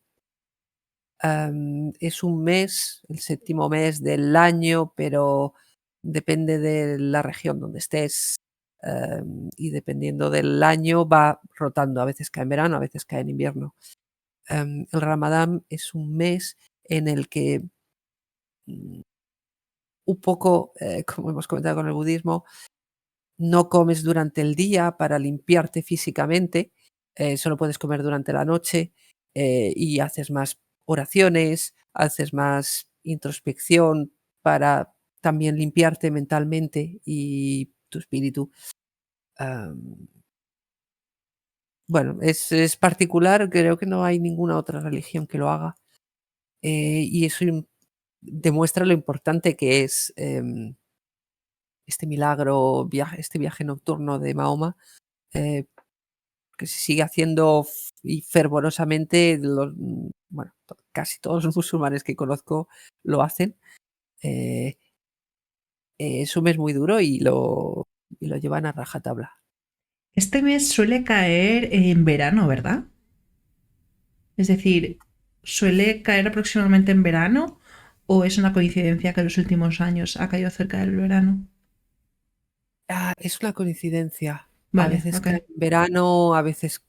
Es un mes, el 7º mes del año, pero depende de la región donde estés y dependiendo del año va rotando. A veces cae en verano, a veces cae en invierno. El Ramadán es un mes en el que un poco, como hemos comentado con el budismo, no comes durante el día para limpiarte físicamente, solo puedes comer durante la noche y haces más oraciones, haces más introspección para también limpiarte mentalmente y tu espíritu. Bueno, es particular, creo que no hay ninguna otra religión que lo haga y eso demuestra lo importante que es este milagro, este viaje nocturno de Mahoma, que se sigue haciendo y fervorosamente, bueno, casi todos los musulmanes que conozco lo hacen. Es un mes muy duro y lo llevan a rajatabla. Este mes suele caer en verano, ¿verdad? Es decir, ¿suele caer aproximadamente en verano o es una coincidencia que en los últimos años ha caído cerca del verano? Es una coincidencia. A Vale, veces ok. cae en verano, a veces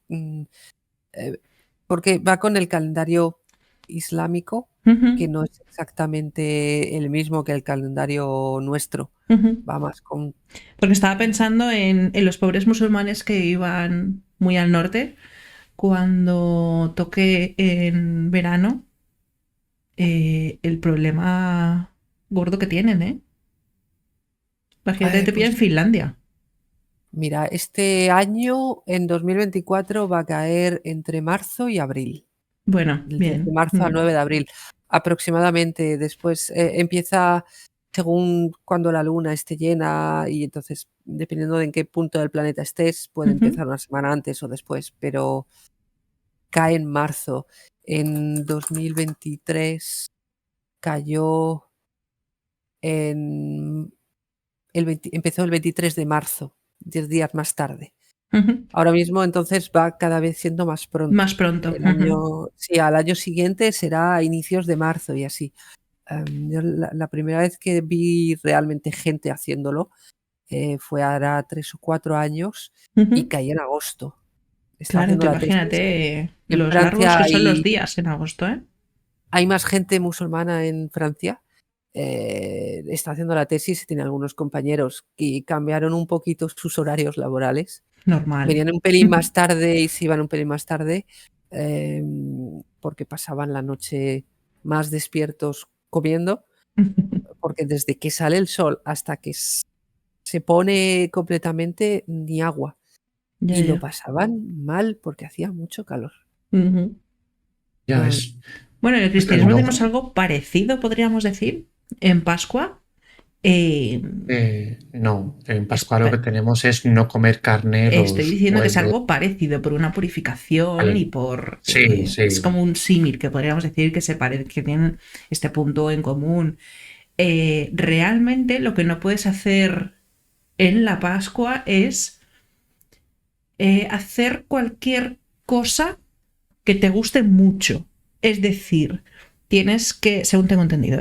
porque va con el calendario islámico, que no es exactamente el mismo que el calendario nuestro. Va más con... Porque estaba pensando en los pobres musulmanes que iban muy al norte cuando toque en verano el problema gordo que tienen, ¿eh? Imagínate, te pilla en Pues Finlandia. mira, este año, en 2024, va a caer entre marzo y abril. Bueno, Desde bien. marzo al 9 de abril, aproximadamente. Después empieza según cuando la luna esté llena y entonces, dependiendo de en qué punto del planeta estés, puede empezar una semana antes o después, pero cae en marzo. En 2023 cayó empezó el 23 de marzo, 10 días más tarde. Ahora mismo entonces va cada vez siendo más pronto. Más pronto. Sí, al año siguiente será a inicios de marzo y así. Yo la primera vez que vi realmente gente haciéndolo fue ahora 3 o 4 años y caí en agosto. Estaba Claro, haciendo tú la tesis. imagínate En los largos Francia que son los días en agosto, ¿eh? hay más gente musulmana en Francia. Está haciendo la tesis y tiene algunos compañeros que cambiaron un poquito sus horarios laborales. Normal. Venían un pelín más tarde y se iban un pelín más tarde porque pasaban la noche más despiertos comiendo, porque desde que sale el sol hasta que se pone completamente ni agua. Ya, Y lo ya. pasaban mal porque hacía mucho calor. Ya ves. Bueno, en el Pero cristianismo no, tenemos algo parecido, podríamos decir, en Pascua. no, en Pascua lo que tenemos es no comer carne Estoy los diciendo que es jueves. algo parecido por una purificación y Vale. por... Sí, es sí. como un símil que podríamos decir que tienen este punto en común. Realmente lo que no puedes hacer en la Pascua es hacer cualquier cosa que te guste mucho. Es decir, tienes que, según tengo entendido,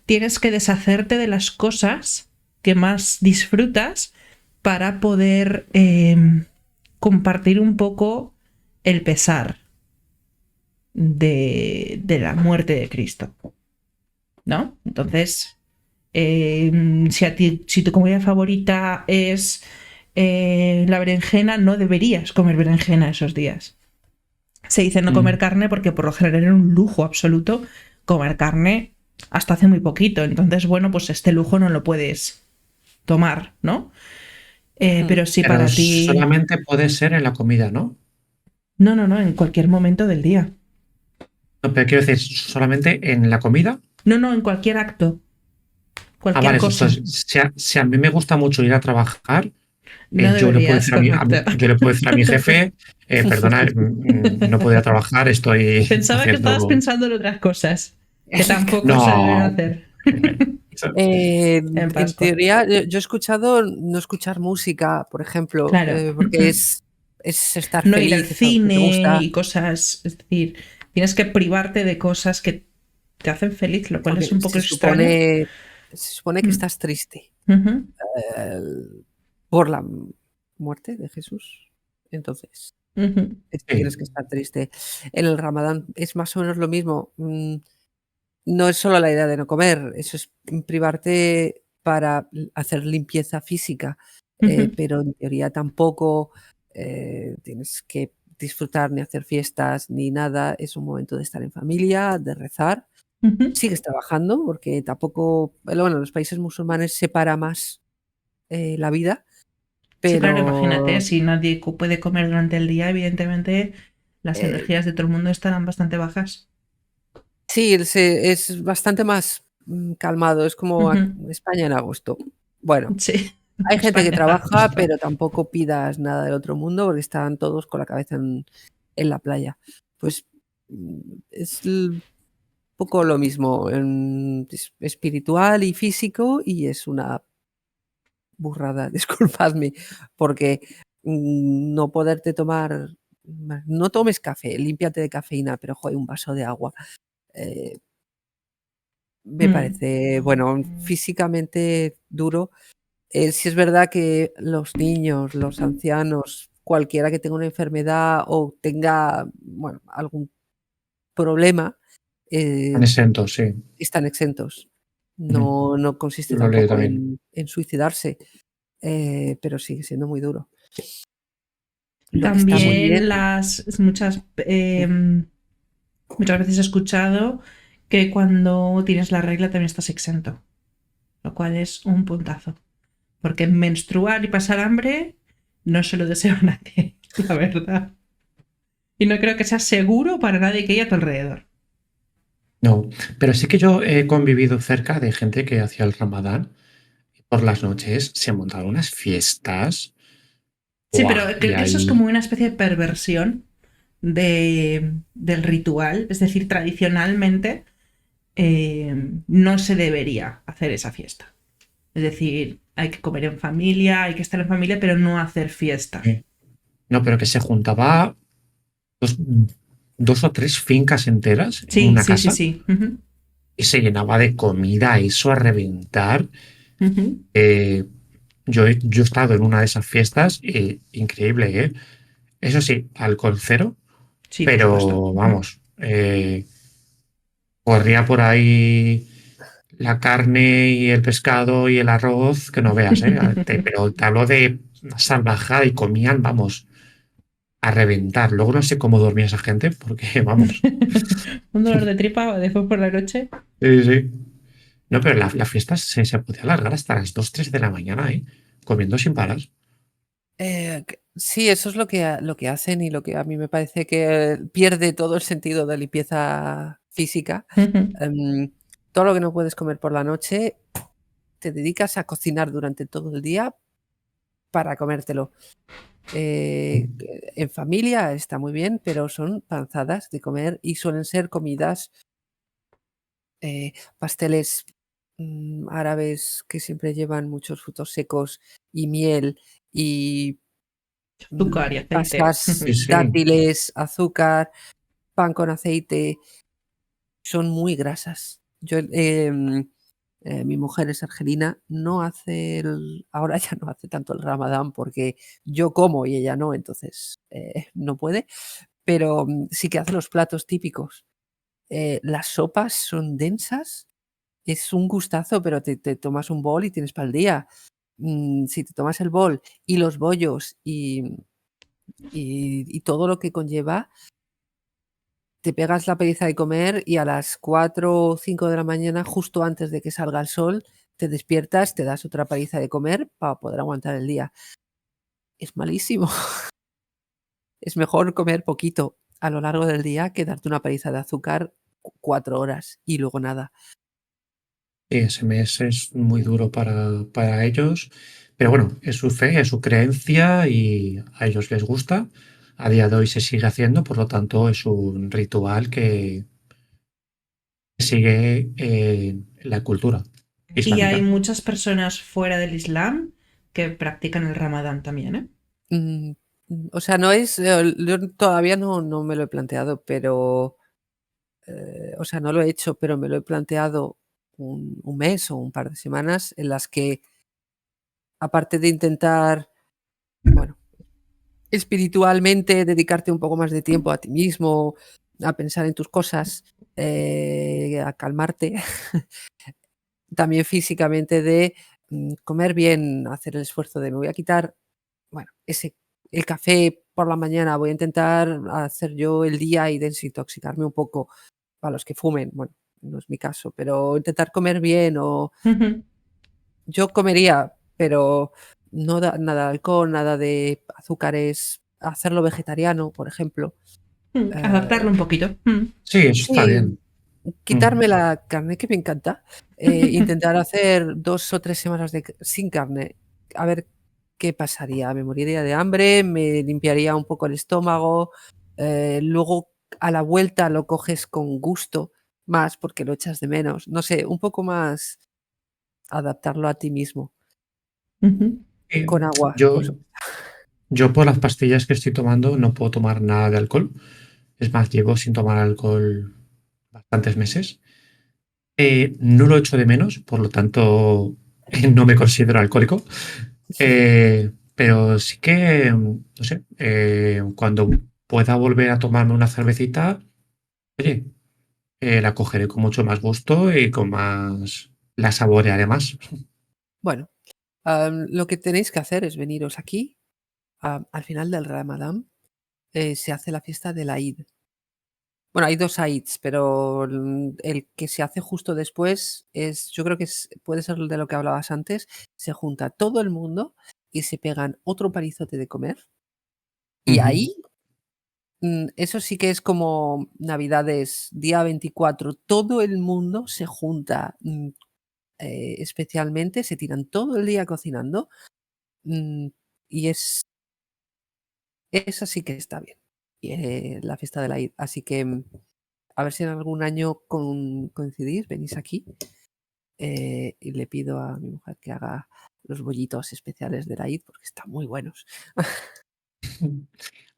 tienes que deshacerte de las cosas que más disfrutas para poder compartir un poco el pesar de la muerte de Cristo, ¿no? Entonces, si tu comida favorita es la berenjena, no deberías comer berenjena esos días. Se dice no comer carne porque por lo general era un lujo absoluto comer carne hasta hace muy poquito. Entonces, bueno, pues este lujo no lo puedes tomar, ¿no? Pero sí, Pero para ti... solamente puede ser en la comida, ¿no? No, no, no, en cualquier momento del día. No, pero quiero decir, solamente en la comida. No, no, en cualquier acto, Ah, cualquier vale, cosa. si a mí me gusta mucho ir a trabajar, No yo le puedo deberías, decir correcto. yo le puedo decir a mi jefe, perdona, no podía trabajar, estoy Pensaba que estabas haciendo. pensando en otras cosas que tampoco se deben No. hacer en En Pascua. teoría, yo he escuchado no escuchar música, por ejemplo, Claro. porque es estar No ir al feliz, es algo que te cine gusta. y cosas, es decir, tienes que privarte de cosas que te hacen feliz, lo cual es Porque un poco extraño. se supone que Mm. estás triste Ujú, eh, por la muerte de Jesús. Entonces, ujú. tienes Sí, que estar triste. En el Ramadán es más o menos lo mismo. No es solo la idea de no comer, eso es privarte para hacer limpieza física, Ujú, pero en teoría tampoco tienes que disfrutar ni hacer fiestas ni nada. Es un momento de estar en familia, de rezar. ujú. Sigues trabajando porque tampoco, bueno, en los países musulmanes se para más la vida, Sí, claro, imagínate, pero si nadie puede comer durante el día, evidentemente las eh, energías de todo el mundo estarán bastante bajas. sí, es bastante más calmado. Es como Ujú. España en agosto. Bueno. Sí, Hay gente que España. trabaja, pero tampoco pidas nada del otro mundo porque están todos con la cabeza en la playa. Pues es un poco lo mismo, es espiritual y físico y es una burrada, disculpadme, porque no poderte tomar, no tomes café, límpiate de cafeína, pero joder, un vaso de agua. eh, Me Mm. parece, bueno, físicamente duro. Sí es verdad que los niños, los ancianos, cualquiera que tenga una enfermedad o tenga, bueno, algún problema, están eh, exentos, sí. están exentos. Ujú. No consiste Lo he leído tampoco también. en suicidarse, pero sigue siendo muy duro. Lo que está muy bien. También muchas veces he escuchado que cuando tienes la regla también estás exento, lo cual es un puntazo. Porque menstruar y pasar hambre no se lo deseo a nadie, la verdad. Y no creo que sea seguro para nadie que haya a tu alrededor. No, pero sí que yo he convivido cerca de gente que hacía el Ramadán y por las noches se montaban unas fiestas. Sí, ¡Buah! pero Y creo que eso es como ahí. una especie de perversión del ritual. Es decir, tradicionalmente no se debería hacer esa fiesta. Es decir, hay que comer en familia, hay que estar en familia, pero no hacer fiesta. No, pero que se juntaba dos, dos o tres fincas enteras en Sí, una sí, sí, casa sí. Ujú, y se llenaba de comida, eso a reventar. ujú. Eh, yo he estado en una de esas fiestas y increíble, ¿eh? Eso sí, alcohol cero, Sí, por supuesto. pero Ujú. vamos, corría por ahí la carne y el pescado y el arroz, que no veas, ¿eh? Pero te hablo de salvajada y comían, vamos, a reventar. Luego no sé cómo dormía esa gente, porque vamos. Un dolor de tripa después por la noche. Sí, sí. No, pero la fiesta se podía alargar hasta las 2 3 de la mañana, ¿eh? Comiendo sin parar. Sí, eso es lo que hacen y lo que a mí me parece que pierde todo el sentido de limpieza física. Ujú. Em, Todo lo que no puedes comer por la noche, te dedicas a cocinar durante todo el día para comértelo. En familia está muy bien, pero son panzadas de comer y suelen ser comidas, pasteles árabes que siempre llevan muchos frutos secos y miel y Azúcar y aceite. pasas, Sí, sí. dátiles, azúcar, pan con aceite, son muy grasas. Mi mujer es argelina, no hace ahora ya no hace tanto el Ramadán porque yo como y ella no, entonces no puede, pero sí que hace los platos típicos. Las sopas son densas, es un gustazo, pero te tomas un bol y tienes para el día. si te tomas el bol y los bollos y todo lo que conlleva, te pegas la paliza de comer y a las 4 o 5 de la mañana, justo antes de que salga el sol, te despiertas, te das otra paliza de comer para poder aguantar el día. Es malísimo. Es mejor comer poquito a lo largo del día que darte una paliza de azúcar 4 horas y luego nada. Ese mes es muy duro para ellos, pero bueno, es su fe, es su creencia y a ellos les gusta. A día de hoy se sigue haciendo, por lo tanto es un ritual que sigue la cultura Y hay islámica. muchas personas fuera del Islam que practican el Ramadán también, ¿eh? Mm, o sea, no es, yo todavía no me lo he planteado, pero, o sea, no lo he hecho, pero me lo he planteado un mes o un par de semanas en las que, aparte de intentar, bueno, espiritualmente dedicarte un poco más de tiempo a ti mismo, a pensar en tus cosas, a calmarte, también físicamente de comer bien, hacer el esfuerzo de me voy a quitar, bueno, el café por la mañana, voy a intentar hacer yo el día y desintoxicarme un poco para los que fumen, bueno, no es mi caso, pero intentar comer bien o yo comería, pero no nada de alcohol, nada de azúcares, hacerlo vegetariano, por ejemplo. Adaptarlo un poquito. Sí, eso está Sí, bien. quitarme la carne, que me encanta, intentar hacer 2 o 3 semanas sin carne, a ver qué pasaría. Me moriría de hambre, me limpiaría un poco el estómago, luego a la vuelta lo coges con gusto más porque lo echas de menos. No sé, un poco más adaptarlo a ti mismo, Eh, con agua, yo, por supuesto. yo por las pastillas que estoy tomando no puedo tomar nada de alcohol. Es más, llevo sin tomar alcohol bastantes meses. No lo echo de menos, por lo tanto, no me considero alcohólico. Pero sí que, no sé, cuando pueda volver a tomarme una cervecita, oye, la cogeré con mucho más gusto y con más, la saborearé más. Bueno, lo que tenéis que hacer es veniros aquí, al final del Ramadán, se hace la fiesta del Eid. Bueno, hay 2 Eids, pero el que se hace justo después es, yo creo que puede ser de lo que hablabas antes, se junta todo el mundo y se pegan otro palizote de comer y Ujú. ahí, eso sí que es como Navidades, día 24, todo el mundo se junta, especialmente, se tiran todo el día cocinando, mm, y esa sí que está bien, la fiesta del Eid. Así que, a ver si en algún año coincidís, venís aquí, y le pido a mi mujer que haga los bollitos especiales de la Eid porque están muy buenos.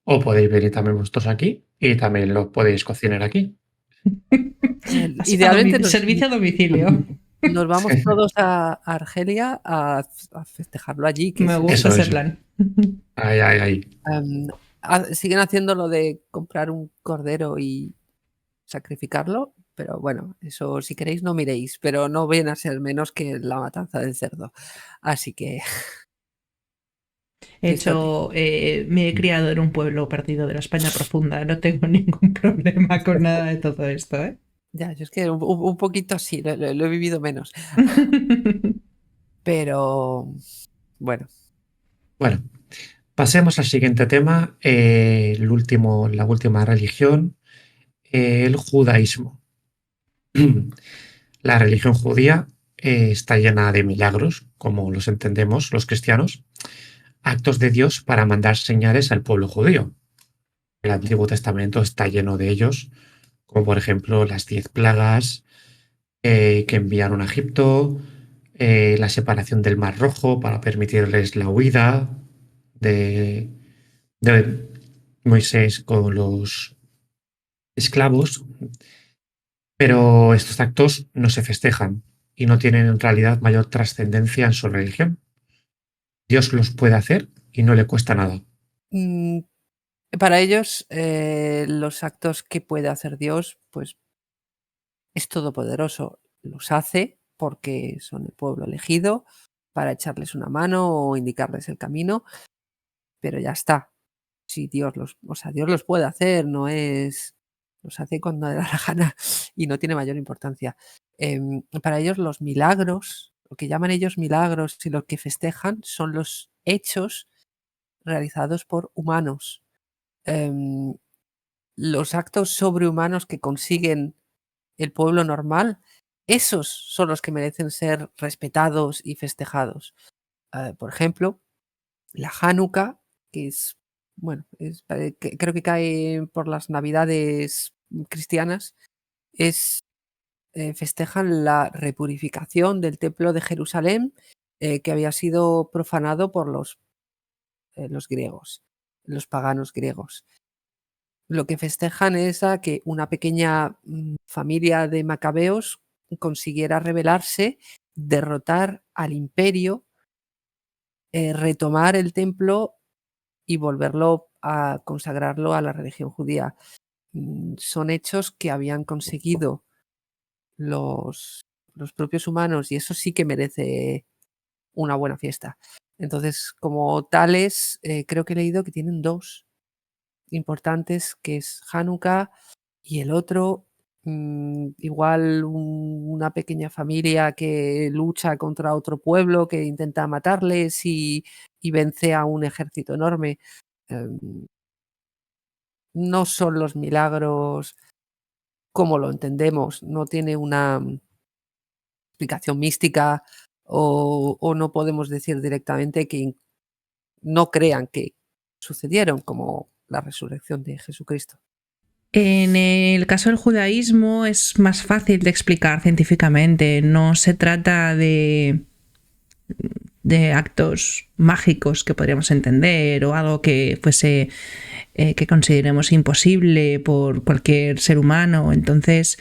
O podéis venir también vosotros aquí y también lo podéis cocinar aquí. Idealmente Servicio a domicilio. nos vamos todos a Argelia a festejarlo allí, que Me es gusta Eso, ese eso. plan. Ahí, ahí, ahí. siguen haciendo lo de comprar un cordero y sacrificarlo, pero bueno, eso si queréis no miréis, pero no viene a ser menos que la matanza del cerdo. Así que He fiestote. hecho, me he criado en un pueblo perdido de la España profunda. No tengo ningún problema con nada de todo esto, ¿eh? Ya, yo es que un poquito sí, lo he vivido menos. Pero bueno, Bueno, pasemos al siguiente tema, la última religión, el judaísmo. La religión judía está llena de milagros, como los entendemos los cristianos, actos de Dios para mandar señales al pueblo judío. El Antiguo Testamento está lleno de ellos, como por ejemplo las 10 plagas que enviaron a Egipto, la separación del Mar Rojo para permitirles la huida de, de Moisés con los esclavos, pero estos actos no se festejan y no tienen en realidad mayor trascendencia en su religión. Dios los puede hacer y no le cuesta nada. mm, para ellos los actos que puede hacer Dios, pues es todopoderoso. Los hace porque son el pueblo elegido, para echarles una mano o indicarles el camino, pero ya está. Si Dios Dios los puede hacer, no es, los hace cuando le da la gana y no tiene mayor importancia. Para ellos los milagros, lo que llaman ellos milagros y lo que festejan son los hechos realizados por humanos. Em, los actos sobrehumanos que consiguen el pueblo normal, esos son los que merecen ser respetados y festejados. Por ejemplo, la Hanukkah, que es, bueno, creo que cae por las Navidades cristianas, festejan la repurificación del templo de Jerusalén, que había sido profanado por los griegos, los paganos griegos. Lo que festejan es a que una pequeña familia de macabeos consiguiera rebelarse, derrotar al imperio, retomar el templo y volverlo a consagrarlo a la religión judía. Son hechos que habían conseguido los propios humanos y eso sí que merece una buena fiesta. Entonces, como tales, creo que he leído que tienen 2 importantes, que es Hanukkah y el otro, igual una pequeña familia que lucha contra otro pueblo que intenta matarles y vence a un ejército enorme. No son los milagros como lo entendemos, no tiene una explicación mística o no podemos decir directamente que no crean que sucedieron, como la resurrección de Jesucristo. En el caso del judaísmo es más fácil de explicar científicamente. No se trata de actos mágicos que podríamos entender o algo que fuese que consideremos imposible por cualquier ser humano. Entonces,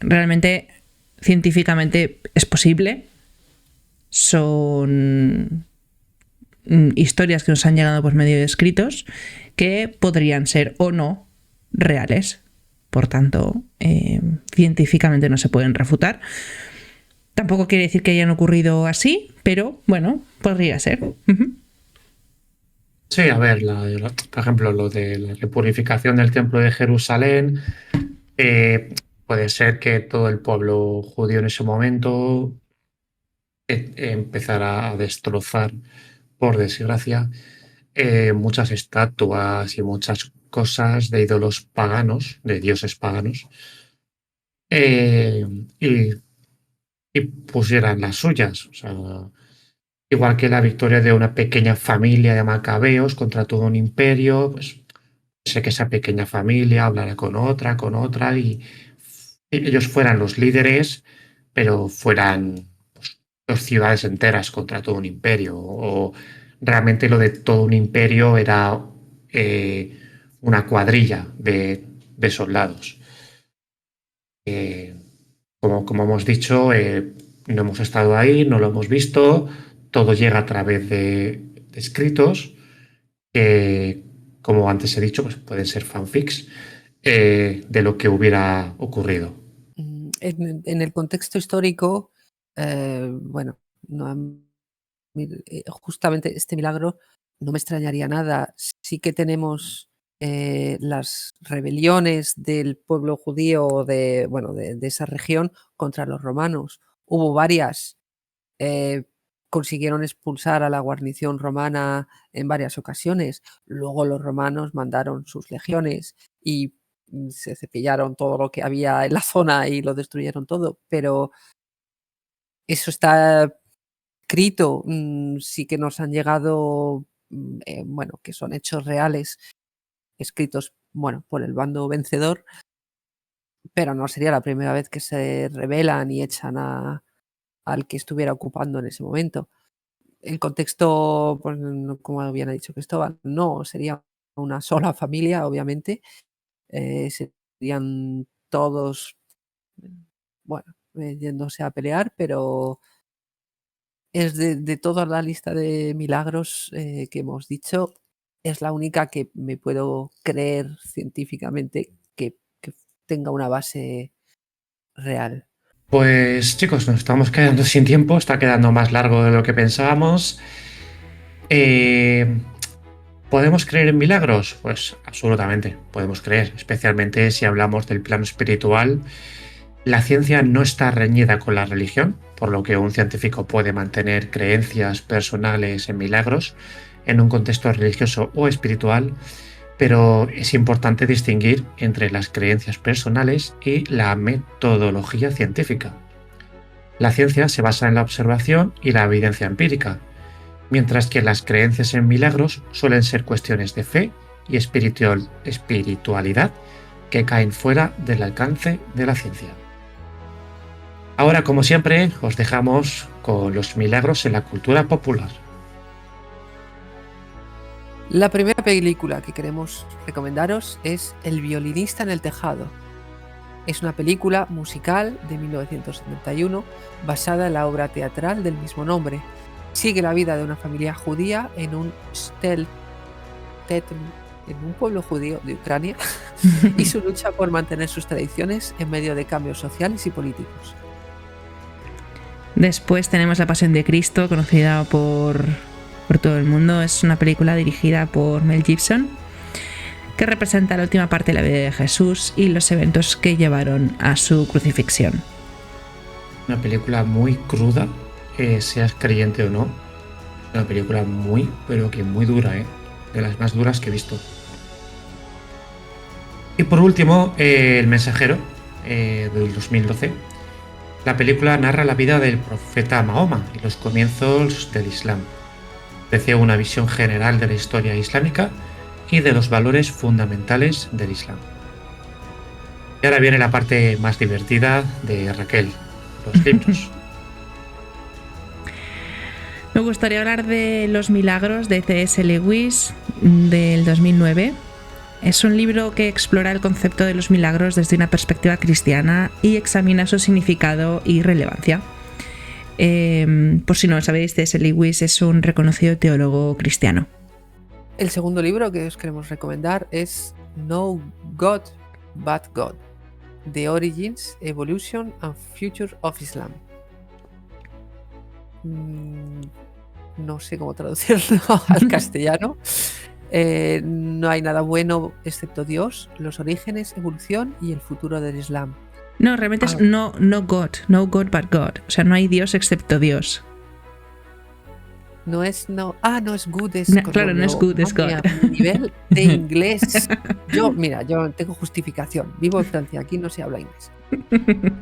realmente, científicamente es posible. Son historias que nos han llegado por medio de escritos que podrían ser o no reales. Por tanto, científicamente no se pueden refutar. Tampoco quiere decir que hayan ocurrido así, pero bueno, podría ser. Sí, a ver, por ejemplo, lo de la repurificación del templo de Jerusalén, puede ser que todo el pueblo judío en ese momento empezara a destrozar, por desgracia, muchas estatuas y muchas cosas de ídolos paganos, de dioses paganos, eh, y, y pusieran las suyas. O sea, igual que la victoria de una pequeña familia de macabeos contra todo un imperio, pues sé que esa pequeña familia hablara con otra, y ellos fueran los líderes, pero fueran pues, 2 ciudades enteras contra todo un imperio. O realmente lo de todo un imperio era una cuadrilla de soldados. Como hemos dicho, no hemos estado ahí, no lo hemos visto, todo llega a través de escritos que, como antes he dicho, pues pueden ser fanfics de lo que hubiera ocurrido. En el contexto histórico, bueno, justamente este milagro no me extrañaría nada. Sí que tenemos las rebeliones del pueblo judío de esa región contra los romanos. Hubo varias. Consiguieron expulsar a la guarnición romana en varias ocasiones. Luego los romanos mandaron sus legiones y se cepillaron todo lo que había en la zona y lo destruyeron todo. Pero eso está escrito, sí que nos han llegado, que son hechos reales, escritos, por el bando vencedor, pero no sería la primera vez que se rebelan y echan al que estuviera ocupando en ese momento. El contexto, pues, como bien ha dicho Cristóbal, no sería una sola familia, obviamente, serían todos, yéndose a pelear, pero es de toda la lista de milagros que hemos dicho, es la única que me puedo creer científicamente que tenga una base real. Pues chicos, nos estamos quedando sin tiempo, está quedando más largo de lo que pensábamos. Eh, ¿Podemos creer en milagros? Pues absolutamente, podemos creer, especialmente si hablamos del plano espiritual. La ciencia no está reñida con la religión, por lo que un científico puede mantener creencias personales en milagros en un contexto religioso o espiritual, pero es importante distinguir entre las creencias personales y la metodología científica. La ciencia se basa en la observación y la evidencia empírica, mientras que las creencias en milagros suelen ser cuestiones de fe y espiritualidad que caen fuera del alcance de la ciencia. Ahora, como siempre, os dejamos con los milagros en la cultura popular. La primera película que queremos recomendaros es El violinista en el tejado. Es una película musical de 1971 basada en la obra teatral del mismo nombre. Sigue la vida de una familia judía en un pueblo judío de Ucrania y su lucha por mantener sus tradiciones en medio de cambios sociales y políticos. Después tenemos La Pasión de Cristo, conocida por todo el mundo. Es una película dirigida por Mel Gibson que representa la última parte de la vida de Jesús y los eventos que llevaron a su crucifixión. Una película muy cruda, seas creyente o no. Una película muy, pero que muy dura, de las más duras que he visto. Y por último, El mensajero, del 2012. La película narra la vida del profeta Mahoma y los comienzos del Islam. Ofrece una visión general de la historia islámica y de los valores fundamentales del Islam. Y ahora viene la parte más divertida de Raquel, los libros. Me gustaría hablar de Los milagros de C.S. Lewis del 2009. Es un libro que explora el concepto de los milagros desde una perspectiva cristiana y examina su significado y relevancia. Por si no lo sabéis, C.S. Lewis es un reconocido teólogo cristiano. El segundo libro que os queremos recomendar es No God But God: The Origins, Evolution and Future of Islam. No sé cómo traducirlo al castellano. No hay nada bueno excepto Dios, los orígenes, evolución y el futuro del Islam. No, realmente es no God but God. O sea, no hay Dios excepto Dios. No es good, es no, claro, no es good, es God. Mi nivel de inglés. Yo tengo justificación. Vivo en Francia, aquí no se habla inglés.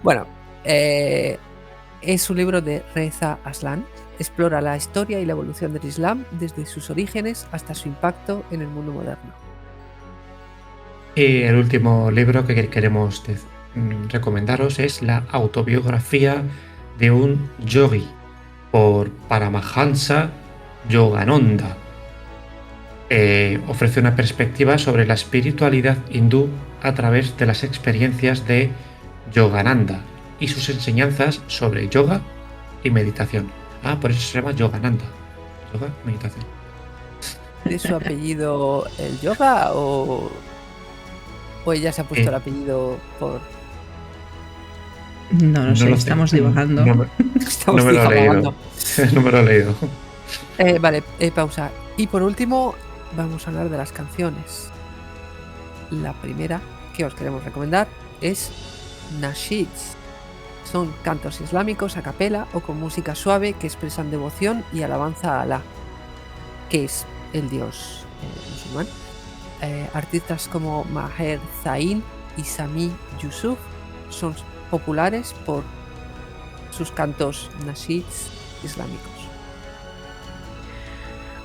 Bueno, es un libro de Reza Aslan. Explora la historia y la evolución del Islam desde sus orígenes hasta su impacto en el mundo moderno. Y el último libro que queremos recomendaros es La autobiografía de un yogi, por Paramahansa Yogananda. Ofrece una perspectiva sobre la espiritualidad hindú a través de las experiencias de Yogananda y sus enseñanzas sobre yoga y meditación. Por eso se llama Yogananda. Yoga, meditación. ¿Es su apellido el yoga o ella se ha puesto el apellido por...? No sé, estamos divagando. Estamos no me lo he leído. No me lo he leído. Vale, pausa. Y por último, vamos a hablar de las canciones. La primera que os queremos recomendar es Nasheeds. Son cantos islámicos a capela o con música suave que expresan devoción y alabanza a Alá, que es el dios musulmán. Artistas como Maher Zain y Sami Yusuf son populares por sus cantos nasheeds islámicos.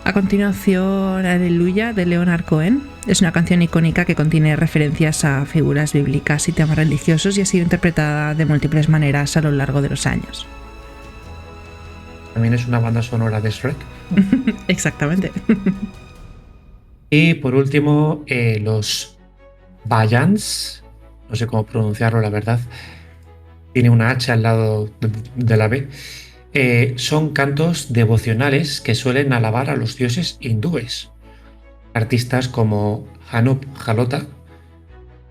A continuación, Aleluya de Leonard Cohen. Es una canción icónica que contiene referencias a figuras bíblicas y temas religiosos y ha sido interpretada de múltiples maneras a lo largo de los años. También es una banda sonora de Shrek. Exactamente. Y por último, los Bayans, no sé cómo pronunciarlo, la verdad. Tiene una H al lado de la B. Son cantos devocionales que suelen alabar a los dioses hindúes. Artistas como Anup Jalota,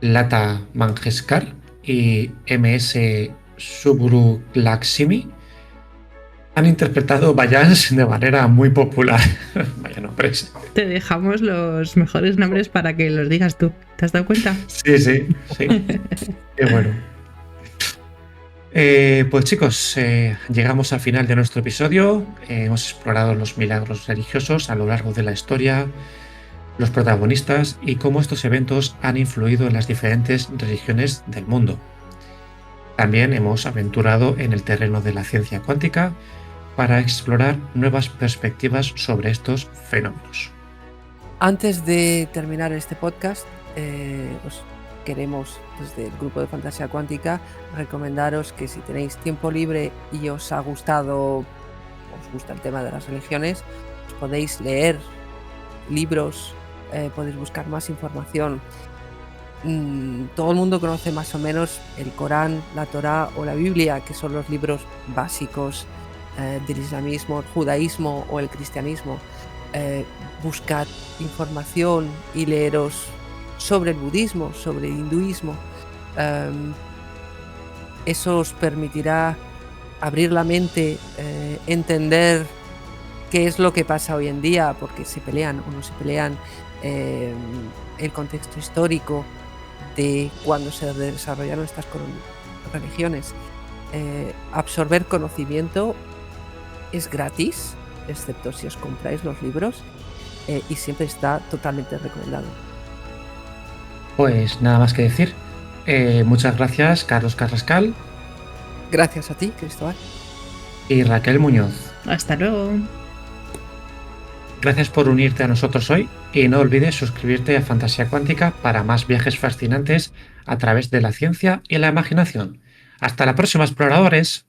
Lata Mangeshkar y M.S. Subrulaxmi han interpretado Vayans de manera muy popular. Vaya nombres. Te dejamos los mejores nombres para que los digas tú. ¿Te has dado cuenta? Sí. Qué bueno. Pues chicos, llegamos al final de nuestro episodio. Hemos explorado los milagros religiosos a lo largo de la historia, los protagonistas y cómo estos eventos han influido en las diferentes religiones del mundo. También hemos aventurado en el terreno de la ciencia cuántica para explorar nuevas perspectivas sobre estos fenómenos. Antes de terminar este podcast, os queremos, desde el grupo de Fantasía Cuántica, recomendaros que si tenéis tiempo libre y os gusta el tema de las religiones, os podéis leer libros, podéis buscar más información. Todo el mundo conoce más o menos el Corán, la Torá o la Biblia, que son los libros básicos del islamismo, el judaísmo o el cristianismo. Buscad información y leeros sobre el budismo, sobre el hinduismo. Eso os permitirá abrir la mente, entender qué es lo que pasa hoy en día, por qué se pelean o no se pelean, el contexto histórico de cuando se desarrollaron estas religiones. Absorber conocimiento es gratis, excepto si os compráis los libros, y siempre está totalmente recomendado. Pues nada más que decir. Muchas gracias, Carlos Carrascal. Gracias a ti, Cristóbal. Y Raquel Muñoz. Hasta luego. Gracias por unirte a nosotros hoy y no olvides suscribirte a Fantasía Cuántica para más viajes fascinantes a través de la ciencia y la imaginación. Hasta la próxima, exploradores.